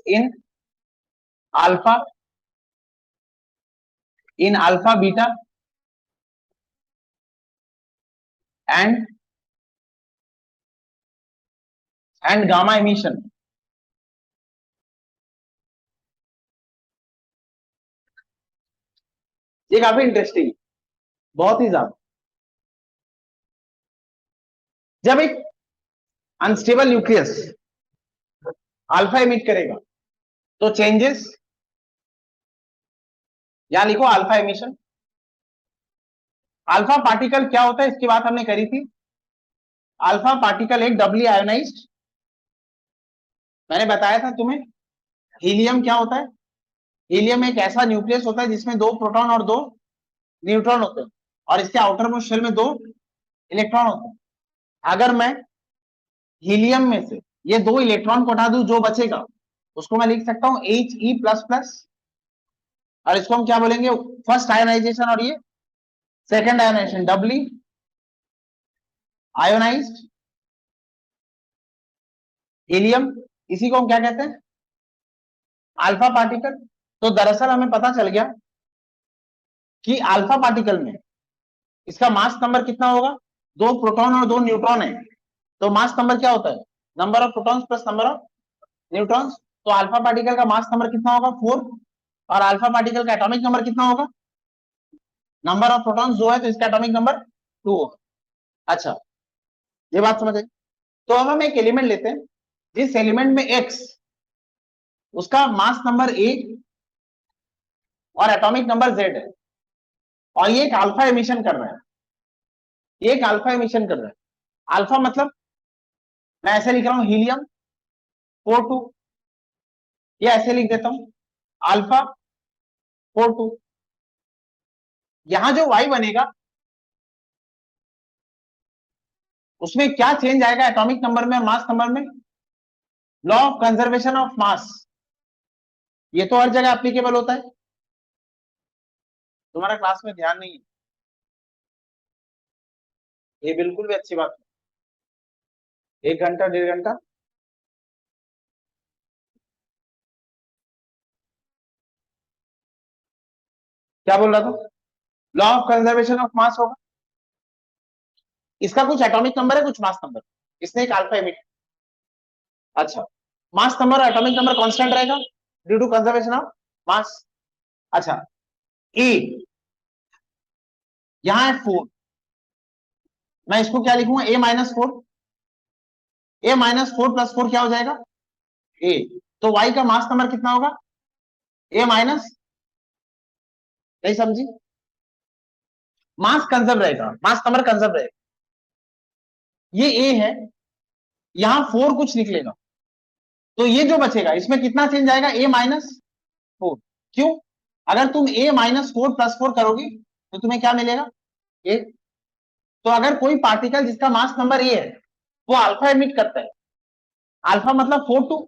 alpha in alpha beta and gamma emission. ये काफी इंटरेस्टिंग, बहुत ही ज्यादा। जब एक अनस्टेबल न्यूक्लियस अल्फा एमिट करेगा तो चेंजेस, यहां लिखो अल्फा एमिशन। अल्फा पार्टिकल क्या होता है इसकी बात हमने करी थी। अल्फा पार्टिकल एक डबली आयोनाइज्ड, मैंने बताया था तुम्हें, हीलियम क्या होता है, हीलियम एक ऐसा न्यूक्लियस होता है जिसमें 2 प्रोटॉन और 2 न्यूट्रॉन होते हैं, और इसके आउटर मोस्ट शेल में 2 इलेक्ट्रॉन होते हैं। अगर मैं हीलियम में से ये 2 इलेक्ट्रॉन को हटा दूं, जो बचेगा उसको मैं लिख सकता हूं He++, और इसको हम क्या बोलेंगे, फर्स्ट आयोनाइजेशन, और ये सेकंड आयोनाइजेशन, डबली आयोनाइज्ड हीलियम। इसी को हम क्या कहते हैं, अल्फा पार्टिकल। तो दरअसल हमें पता चल गया कि अल्फा पार्टिकल में इसका मास नंबर कितना होगा, 2 प्रोटॉन और 2 न्यूट्रॉन है, तो मास नंबर क्या होता है, number of protons plus number of neutrons. तो अल्फा पार्टिकल का मास नंबर कितना होगा, 4, और अल्फा पार्टिकल का एटॉमिक नंबर कितना होगा, नंबर ऑफ प्रोटॉन्स जो है तो इसका एटॉमिक नंबर 2 होगा। अच्छा, ये बात समझ आई। तो अब हम एक एलिमेंट लेते हैं, जिस एलिमेंट में एक्स, उसका मास नंबर ए और एटॉमिक नंबर जेड है, और ये एक अल्फा एमिशन कर रहा है, ये एक अल्फा एमिशन कर रहा है। अल्फा मतलब मैं ऐसे लिख रहा हूं, हीलियम 42, ये ऐसे लिख देता हूं, अल्फा 42। यहां जो वाई बनेगा उसमें क्या चेंज आएगा एटॉमिक नंबर में, मास नंबर में, लॉ ऑफ कंजर्वेशन ऑफ मास। ये तो हर जगह एप्लीकेबल होता है, तुम्हारा क्लास में ध्यान नहीं है, ये बिल्कुल भी अच्छी बात है। 1 घंटा 1.5 घंटा क्या बोल रहा था, लॉ ऑफ कंजर्वेशन ऑफ मास होगा, इसका कुछ एटॉमिक नंबर है कुछ मास नंबर, इसने एक अल्फा एमिट। अच्छा, मास नंबर और एटॉमिक नंबर कांस्टेंट रहेगा due to conservation of mass. अच्छा, ए यहां है 4, मैं इसको क्या लिखूंगा, A-4, A-4 + 4 क्या हो जाएगा, ए। तो वाई का मास नंबर कितना होगा, ए माइनस, नहीं समझी, मास कंजर्व रहेगा, मास नंबर कंजर्व रहेगा, ये ए है, यहां 4 कुछ निकलेगा, तो ये जो बचेगा इसमें कितना चेंज आएगा, A-4। क्यों, अगर तुम A-4 + 4 करोगे तो तुम्हें क्या मिलेगा, ए। तो अगर कोई पार्टिकल जिसका मास नंबर ए है वो अल्फा एमिट करता है, अल्फा मतलब 4 2,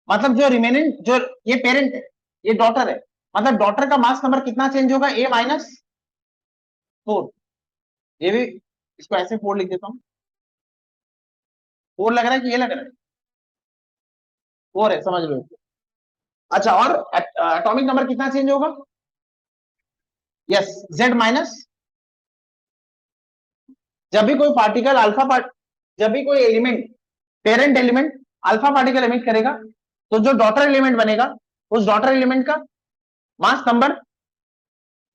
मतलब जो रिमेनिंग, जो ये पेरेंट है, ये डॉटर है, मतलब डॉटर का मास नंबर कितना चेंज होगा, A-4। ये भी, इसको ऐसे 4 लिख देता हूं, 4 लग रहा है कि ये लग रहा है, 4 है, समझ लो। अच्छा, और एटॉमिक नंबर कितना चेंज होगा, यस, Z-। जब भी कोई पार्टिकल जब भी कोई element, parent element alpha particle emit करेगा, तो जो डॉटर एलिमेंट बनेगा उस डॉटर एलिमेंट का मास नंबर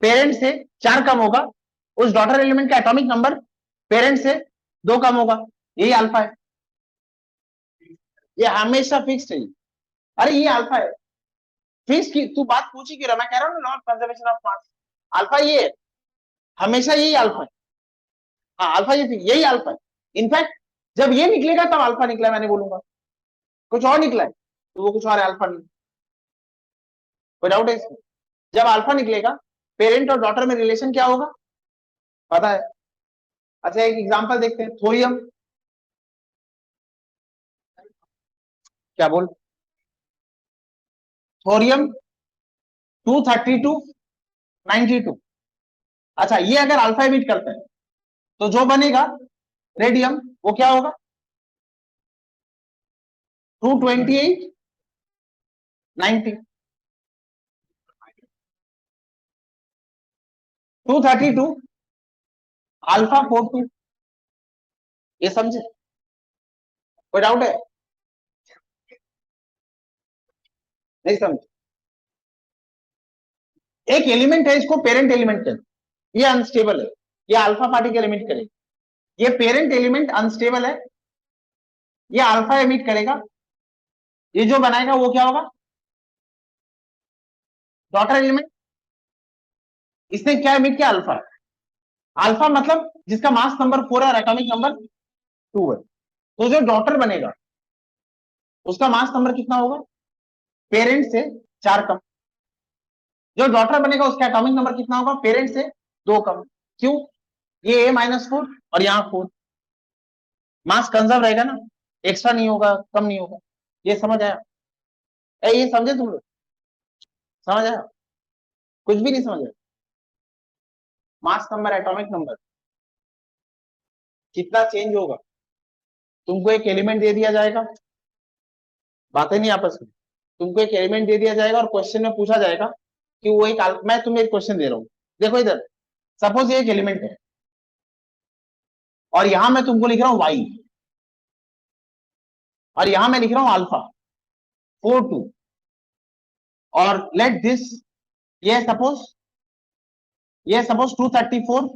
पेरेंट से 4 कम होगा, उस डॉटर एलिमेंट का एटॉमिक नंबर पेरेंट से 2 कम होगा, यही अल्फा है, ये हमेशा फिक्स्ड है। अरे ये अल्फा है, फिक्स की तू बात पूछी क्यों रहा, मैं कह रहा हूँ law of conservation of mass, alpha ये है, हमेशा यही अल्फा है। हाँ अल्फा ये यही अल्फा है, इनफैक्ट जब ये निकलेगा तब अल्फा निकला, मैंने बोलूंगा कुछ और निकला है तो वो कुछ और है, अल्फा नहीं, कोई डाउट है इसमें। जब अल्फा निकलेगा, पेरेंट और डॉटर में रिलेशन क्या होगा, पता है। अच्छा, एक एग्जांपल देखते हैं, थोरियम, क्या बोल, थोरियम 232 92। अच्छा, ये अगर अल्फा एमिट करता है तो जो बनेगा रेडियम वो क्या होगा, 228 90। 232 अल्फा 42, ये समझे, कोई डाउट है, नहीं समझे। एक एलिमेंट है, इसको पेरेंट एलिमेंट कहते हैं, ये अनस्टेबल है, ये अल्फा पार्टिकल एमिट करेगा, ये पेरेंट एलिमेंट अनस्टेबल है, ये अल्फा एमिट करेगा, ये जो बनाएगा वो क्या होगा, डॉटर एलिमेंट, इसने क्या एमिट किया, अल्फा। अल्फा मतलब जिसका मास नंबर 4 है और एटॉमिक नंबर 2 है, तो जो डॉटर बनेगा उसका मास नंबर कितना होगा, पेरेंट से 4 कम, जो डॉटर बनेगा उसका एटॉमिक नंबर कितना होगा, पेरेंट से 2 कम। क्यों, ये A-4 और यहाँ 4, मास कंजर्व रहेगा ना, एक्स्ट्रा नहीं होगा, कम नहीं होगा, ये समझ आया, ये समझे तुम लोग, समझ आया, कुछ भी नहीं समझ आया, मास नंबर एटॉमिक नंबर कितना चेंज होगा, तुमको एक एलिमेंट दे दिया जाएगा, बातें नहीं आपस में, तुमको एक एलिमेंट दे दिया जाएगा और क्वेश्चन में पूछा जाएगा कि वो एक मैं तुम्हें एक क्वेश्चन दे रहा हूँ, देखो इधर, सपोज ये एक एलिमेंट है और यहां मैं तुमको लिख रहा हूं वाई, और यहां मैं लिख रहा हूं अल्फा 4 2, और लेट दिस, ये सपोज 234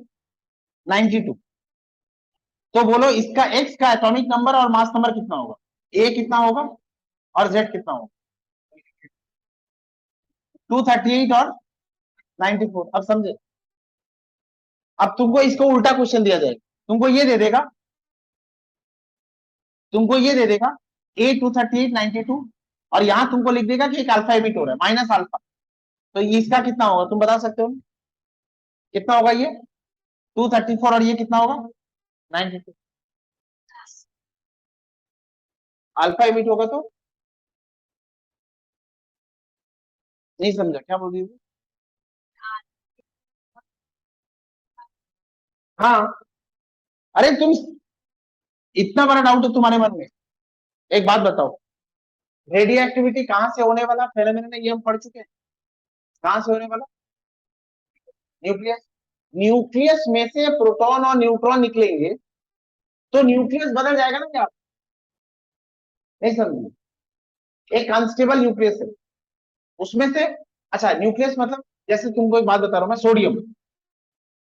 92, तो बोलो इसका एक्स का एटॉमिक नंबर और मास नंबर कितना होगा, ए कितना होगा और जेड कितना होगा, 238 और 94। अब समझे? अब तुमको इसको उल्टा क्वेश्चन दिया जाएगा, तुमको ये दे देगा ए 238 92, और यहां तुमको लिख देगा कि एक अल्फा एमिट हो रहा है माइनस अल्फा, तो इसका कितना होगा तुम बता सकते हो? कितना होगा ये 234, और ये कितना होगा 92, अल्फा एमिट होगा तो। नहीं समझा क्या बोल रही हूँ? हाँ, अरे तुम, इतना बड़ा डाउट है तुम्हारे मन में, एक बात बताओ, रेडियो एक्टिविटी कहां से होने वाला फेनोमेनन है, ये हम पढ़ चुके हैं, कहां से होने वाला, न्यूक्लियस, न्यूक्लियस में से प्रोटॉन और न्यूट्रॉन निकलेंगे, तो न्यूक्लियस बदल जाएगा ना क्या? नहीं समझे? एक अनस्टेबल न्यूक्लियस है उसमें से, अच्छा न्यूक्लियस मतलब, जैसे तुमको एक बात बता रहा हूं मैं, सोडियम,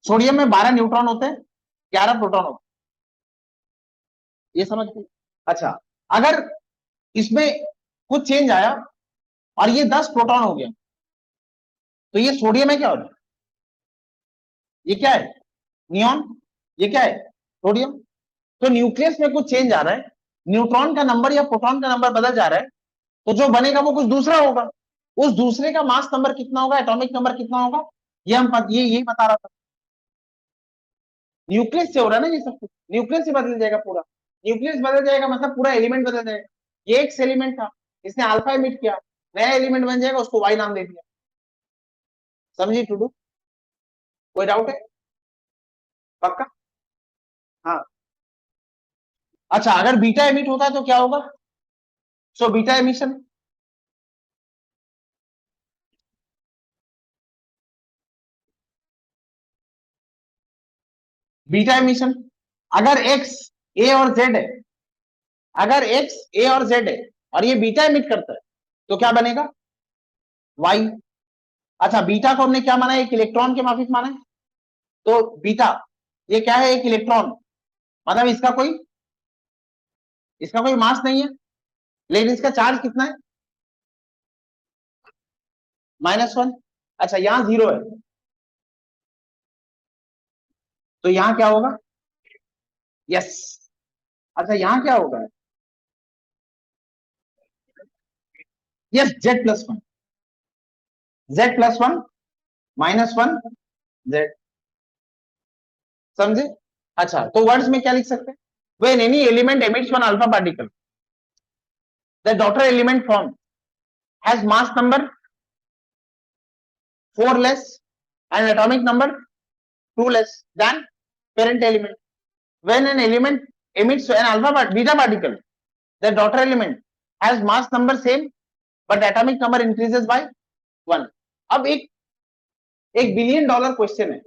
सोडियम में 12 न्यूट्रॉन होते हैं, 11 प्रोटॉन होते हैं, ये समझते हैं? अच्छा, अगर इसमें कुछ चेंज आया और ये 10 प्रोटॉन हो गया, तो ये सोडियम है क्या होता है? ये क्या है? नियॉन। ये क्या है? सोडियम। तो न्यूक्लियस में कुछ चेंज आ रहा है, न्यूट्रॉन का नंबर या प्रोटॉन का नंबर बदल जा रहा है, तो जो बनेगा वो कुछ दूसरा होगा, उस दूसरे का मास नंबर कितना होगा, एटॉमिक नंबर कितना होगा, ये ये यही बता रहा था। न्यूक्लियस से हो रहा है ना ये सब कुछ, न्यूक्लियस से बदल जाएगा पूरा, न्यूक्लियस बदल जाएगा मतलब पूरा एलिमेंट बदल जाएगा। ये एक्स एलिमेंट था, इसने अल्फा एमिट किया, नया एलिमेंट बन जाएगा, उसको वाई नाम दे दिया। समझी टूडू? कोई डाउट है? पक्का? हाँ। अच्छा, अगर बीटा एमिट होता है तो क्या होगा? So beta emission, beta emission, अगर एक्स ए और जेड है, अगर एक्स ए और जेड है और ये बीटा एमिट करता है, तो क्या बनेगा? वाई। अच्छा, बीटा को हमने क्या माना है? एक इलेक्ट्रॉन के माफिक माना है, तो बीटा ये क्या है? एक इलेक्ट्रॉन, मतलब इसका कोई मास नहीं है, लेकिन इसका चार्ज कितना है? -1। अच्छा, यहां 0 है, तो यहां क्या होगा? यस। अच्छा, यहां क्या होगा? Yes, Z+1, Z+1 -1 Z. समझे? अच्छा, तो वर्ड्स में क्या लिख सकते हैं? When any element emits one alpha particle, the daughter element form has mass number 4 less and atomic number 2 less than parent element. When an element emits an beta particle, the daughter element has mass number same but atomic number increases by 1. अब एक billion dollar question है,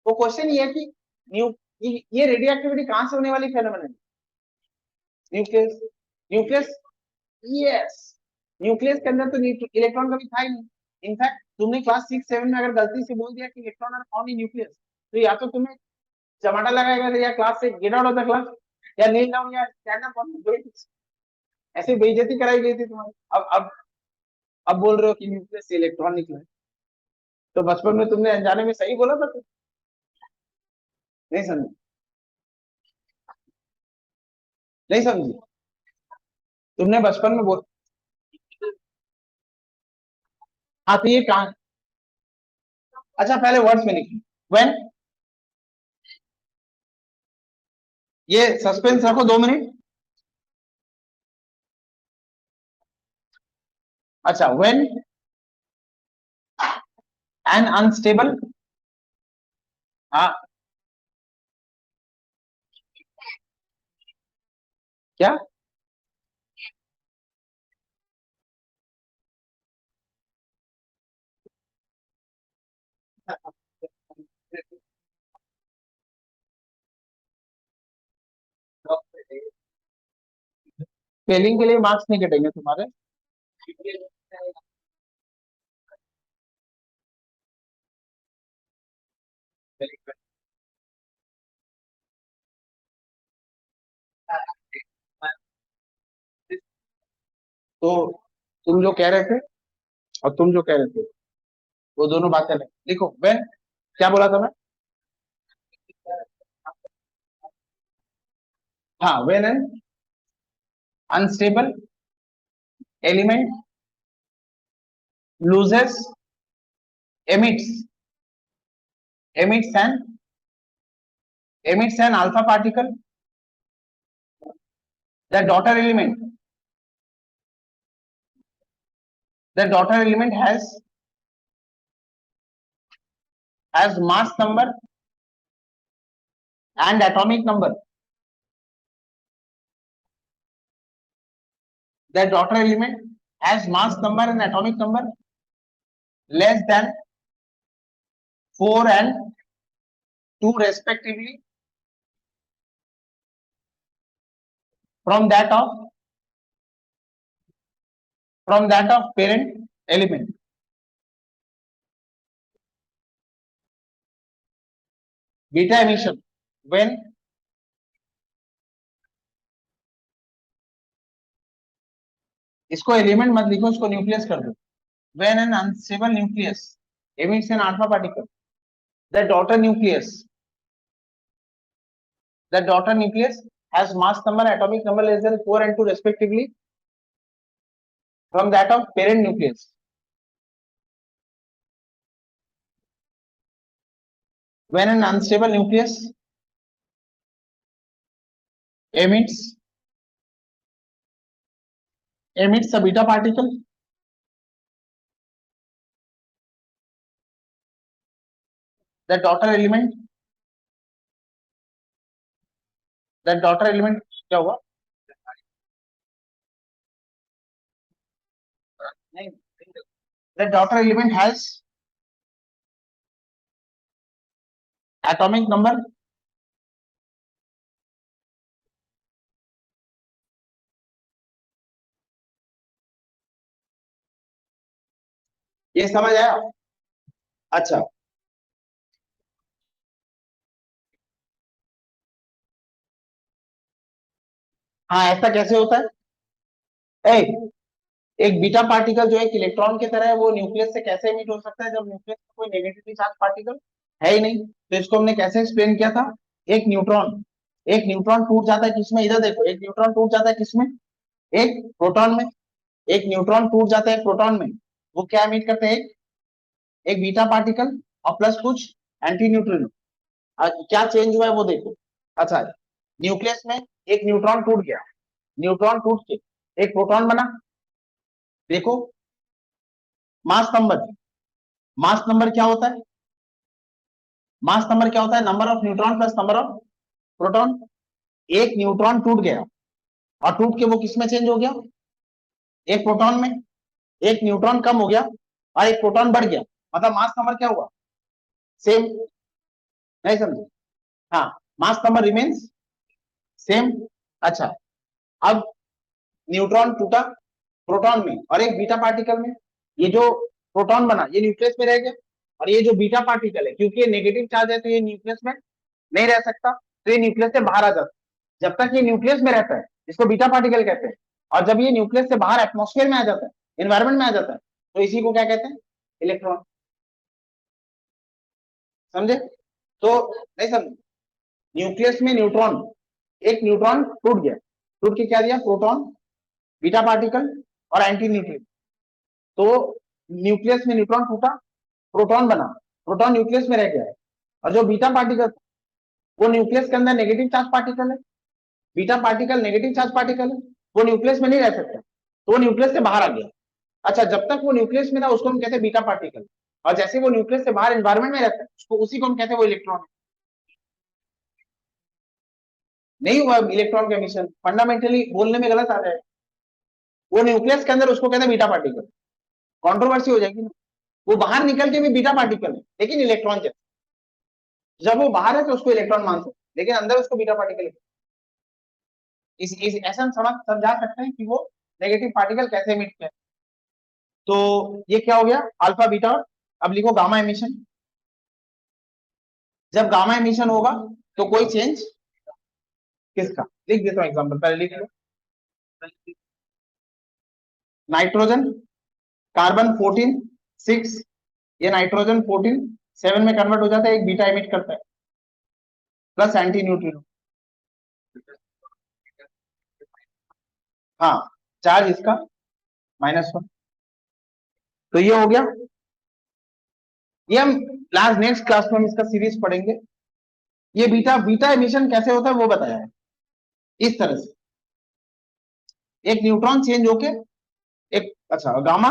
वो question ये है कि new ये radio activity कहां से होने वाली phenomenon? Nucleus, nucleus, yes, nucleus के अंदर तो इलेक्ट्रॉन कभी था ही नहीं। इनफैक्ट तुमने क्लास 6 7 में अगर गलती से बोल दिया कि electron are found in nucleus, तो या तो तुम्हें चमाटा लगाएगा या क्लास से get out of the class, या नील डाउन, या stand up on the bench, ऐसे बेइज्जती कराई गई थी तुम्हारी। अब बोल रहे हो कि न्यूक्लियस से इलेक्ट्रॉन निकला है, तो बचपन में तुमने अनजाने में सही बोला था? नहीं समझी? नहीं समझी? तुमने बचपन में बोल, हाँ तो ये कहां, अच्छा पहले वर्ड्स में लिखी, व्हेन, ये सस्पेंस रखो 2 मिनट। अच्छा, व्हेन एन अनस्टेबल, हाँ, क्या? स्पेलिंग के लिए मार्क्स नहीं कटेंगे तुम्हारे। तो तुम जो कह रहे थे और तुम जो कह रहे थे वो दोनों बातें नहीं, देखो व्हेन, क्या बोला था मैं? हाँ, when an unstable element loses emits emits an emits an alpha particle, the daughter element has mass number and atomic number. The daughter element has mass number and atomic number less than 4 and 2 respectively from that of parent element. Beta emission when इसको element मत लिखो, इसको nucleus कर दो। When an unstable nucleus emits an alpha particle, the daughter nucleus has mass number, atomic number less than 4 and 2 respectively from that of parent nucleus. When an unstable nucleus emits a beta particle, the daughter element क्या हुआ? नहीं, the daughter element has atomic number ये समझ आया? अच्छा, हाँ, ऐसा कैसे होता है? एक बीटा पार्टिकल जो एक इलेक्ट्रॉन की तरह है, वो न्यूक्लियस से कैसे एमिट हो सकता है जब न्यूक्लियस में कोई नेगेटिवली चार्ज पार्टिकल है ही नहीं? तो इसको हमने कैसे एक्सप्लेन किया था? एक न्यूट्रॉन टूट जाता है किसमें? इधर देखो, एक न्यूट्रॉन टूट जाता है किसमें? एक प्रोटॉन में। एक न्यूट्रॉन टूट जाता है एक प्रोटॉन में, वो क्या एमिट करते हैं? एक बीटा पार्टिकल और प्लस कुछ एंटी न्यूट्रिनो। क्या चेंज हुआ है वो देखो। अच्छा, न्यूक्लियस में एक न्यूट्रॉन टूट गया, न्यूट्रॉन टूट के एक प्रोटॉन बना। देखो, मास नंबर, मास नंबर क्या होता है? मास नंबर क्या होता है? Number of neutron plus number of proton. एक न्यूट्रॉन टूट गया और टूट के वो किसमें चेंज हो गया? एक प्रोटॉन में। एक न्यूट्रॉन कम हो गया और एक प्रोटॉन बढ़ गया, मतलब मास नंबर क्या हुआ? सेम। नहीं समझे? हाँ, मास नंबर रिमेन्स सेम। अच्छा, अब न्यूट्रॉन टूटा प्रोटॉन में और एक बीटा पार्टिकल में। ये जो प्रोटॉन बना ये न्यूक्लियस में रह गया, और ये जो बीटा पार्टिकल है क्योंकि ये नेगेटिव चार्ज है तो ये न्यूक्लियस में नहीं रह सकता, तो ये न्यूक्लियस से बाहर आ जाता है। जब तक ये न्यूक्लियस में रहता है इसको बीटा पार्टिकल कहते हैं, और जब ये न्यूक्लियस से बाहर एटमॉस्फेयर में आ जाता है, एनवायरमेंट में आ जाता है, तो इसी को क्या कहते हैं? इलेक्ट्रॉन। समझे? तो नहीं समझे? न्यूक्लियस में न्यूट्रॉन, एक न्यूट्रॉन टूट गया, टूट के क्या दिया? प्रोटॉन, बीटा पार्टिकल और एंटी न्यूट्रिनो। तो न्यूक्लियस में न्यूट्रॉन टूटा, प्रोटॉन बना, प्रोटॉन न्यूक्लियस में रह गया है, और जो बीटा पार्टिकल वो न्यूक्लियस के अंदर नेगेटिव चार्ज पार्टिकल है। Beta particle negative charge particle है, वो न्यूक्लियस में नहीं रह सकता, तो वो न्यूक्लियस से बाहर आ गया। अच्छा, जब तक वो न्यूक्लियस में था उसको हम कहते हैं बीटा पार्टिकल, और जैसे वो न्यूक्लियस से बाहर एनवायरमेंट में रहता है उसको, उसी को हम कहते हैं वो इलेक्ट्रॉन है। नहीं हुआ इलेक्ट्रॉन का एमिशन, फंडामेंटली बोलने में गलत आ जाए। वो न्यूक्लियस के अंदर उसको कहते हैं बीटा पार्टिकल, कंट्रोवर्सी हो जाएगी ना। वो बाहर निकल के भी बीटा पार्टिकल है लेकिन इलेक्ट्रॉन जैसा। जब वो बाहर है तो उसको इलेक्ट्रॉन मान सकते, लेकिन अंदर उसको बीटा पार्टिकल। इस ऐसा हम समझा सकते हैं कि वो नेगेटिव पार्टिकल कैसे इमिट किया। तो ये क्या हो गया, अल्फा बीटा। अब लिखो गामा एमिशन। जब गामा एमिशन होगा तो कोई चेंज किसका, लिख देता हूं एग्जांपल, पहले लिख लो। नाइट्रोजन कार्बन 14 6, ये नाइट्रोजन 14 7 में कन्वर्ट हो जाता है, एक बीटा इमिट करता है प्लस एंटी न्यूट्रिनो। हाँ, चार्ज इसका -1। तो ये हो गया। ये हम लास्ट नेक्स्ट क्लास में हम इसका सीरीज पढ़ेंगे। ये बीटा बीटा एमिशन कैसे होता है वो बताया है, इस तरह से एक न्यूट्रॉन चेंज होके एक, अच्छा गामा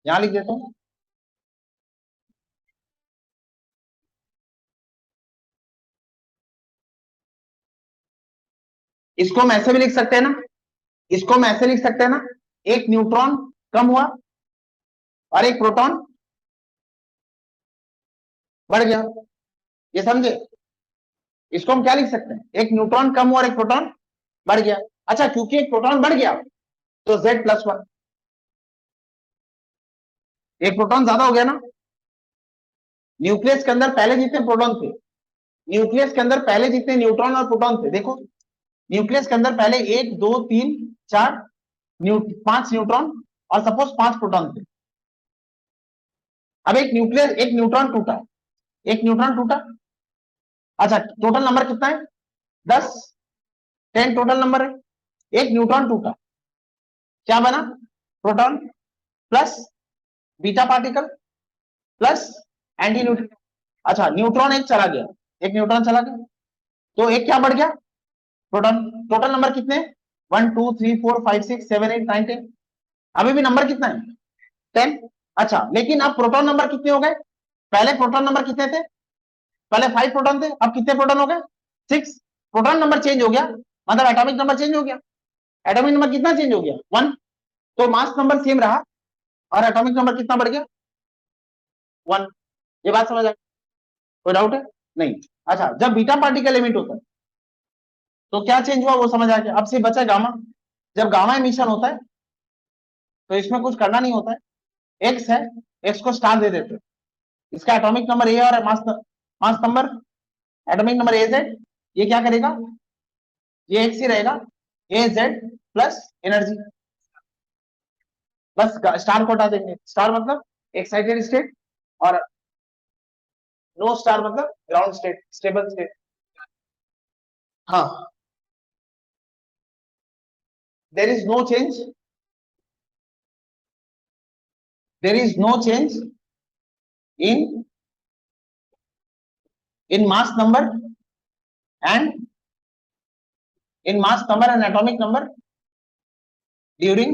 यहां लिख देता हूं। इसको हम ऐसे भी लिख सकते हैं ना, इसको हम ऐसे लिख सकते हैं ना, एक न्यूट्रॉन कम हुआ और एक प्रोटॉन बढ़ गया, ये समझे। इसको हम क्या लिख सकते हैं, एक न्यूट्रॉन कम हुआ और एक प्रोटॉन बढ़ गया। अच्छा, क्योंकि एक प्रोटॉन बढ़ गया तो Z+1, एक प्रोटॉन ज्यादा हो गया ना। न्यूक्लियस के अंदर पहले जितने प्रोटॉन थे, न्यूक्लियस के अंदर पहले जितने न्यूट्रॉन और प्रोटॉन थे, देखो न्यूक्लियस के अंदर पहले 1 2 3 4 5 न्यूट्रॉन और सपोज 5 प्रोटॉन थे। अब एक न्यूक्लियस, एक न्यूट्रॉन टूटा, एक न्यूट्रॉन टूटा। अच्छा, टोटल नंबर कितना है, 10 10 टोटल नंबर है। एक न्यूट्रॉन टूटा, क्या बना, proton plus beta particle plus anti neutron. अच्छा, न्यूट्रॉन एक चला गया, एक न्यूट्रॉन चला गया तो एक क्या बढ़ गया, प्रोटॉन। टोटल नंबर कितने, 1 2 3 4 5 6 7 8 9 10। अभी भी नंबर कितना है, 10। अच्छा, लेकिन अब प्रोटॉन नंबर कितने हो गए, पहले प्रोटॉन नंबर कितने थे, पहले 5 प्रोटॉन थे, अब कितने प्रोटॉन हो गए, 6। प्रोटॉन नंबर चेंज हो गया, मतलब एटॉमिक नंबर चेंज हो गया। एटॉमिक नंबर कितना चेंज हो गया, 1। तो मास नंबर सेम रहा और एटॉमिक नंबर कितना बढ़ गया, 1। ये बात समझ आ, कोई डाउट है, नहीं। अच्छा, जब बीटा पार्टिकल एमिट होता है तो क्या चेंज हुआ वो समझ आ गया। अब से बचा गामा। जब गामा एमिशन होता है तो इसमें कुछ करना नहीं होता है, एक्स है, एक्स को स्टार दे देते हैं, इसका एटॉमिक नंबर ए और mass mass number, atomic number A Z. ये क्या करेगा, ये एक्स ही रहेगा, ए जेड प्लस एनर्जी, बस स्टार को हटा देंगे। स्टार मतलब एक्साइटेड स्टेट और नो स्टार मतलब ग्राउंड स्टेट, स्टेबल स्टेट। हाँ, there is no change, there is no change in mass number and mass number and atomic number during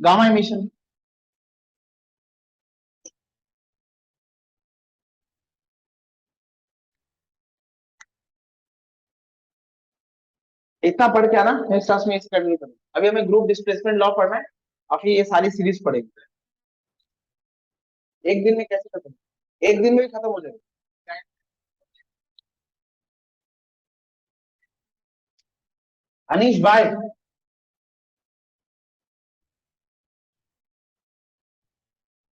gamma emission। इतना पढ़ के आना, नेक्स्ट क्लास में इसे करनी पड़ेगी। अभी हमें ग्रुप डिस्प्लेसमेंट लॉ पढ़ना है और फिर ये सारी सीरीज पढ़ेगी। एक दिन में कैसे खत्म, एक दिन में भी खत्म हो जाएगा। अनीश बाय।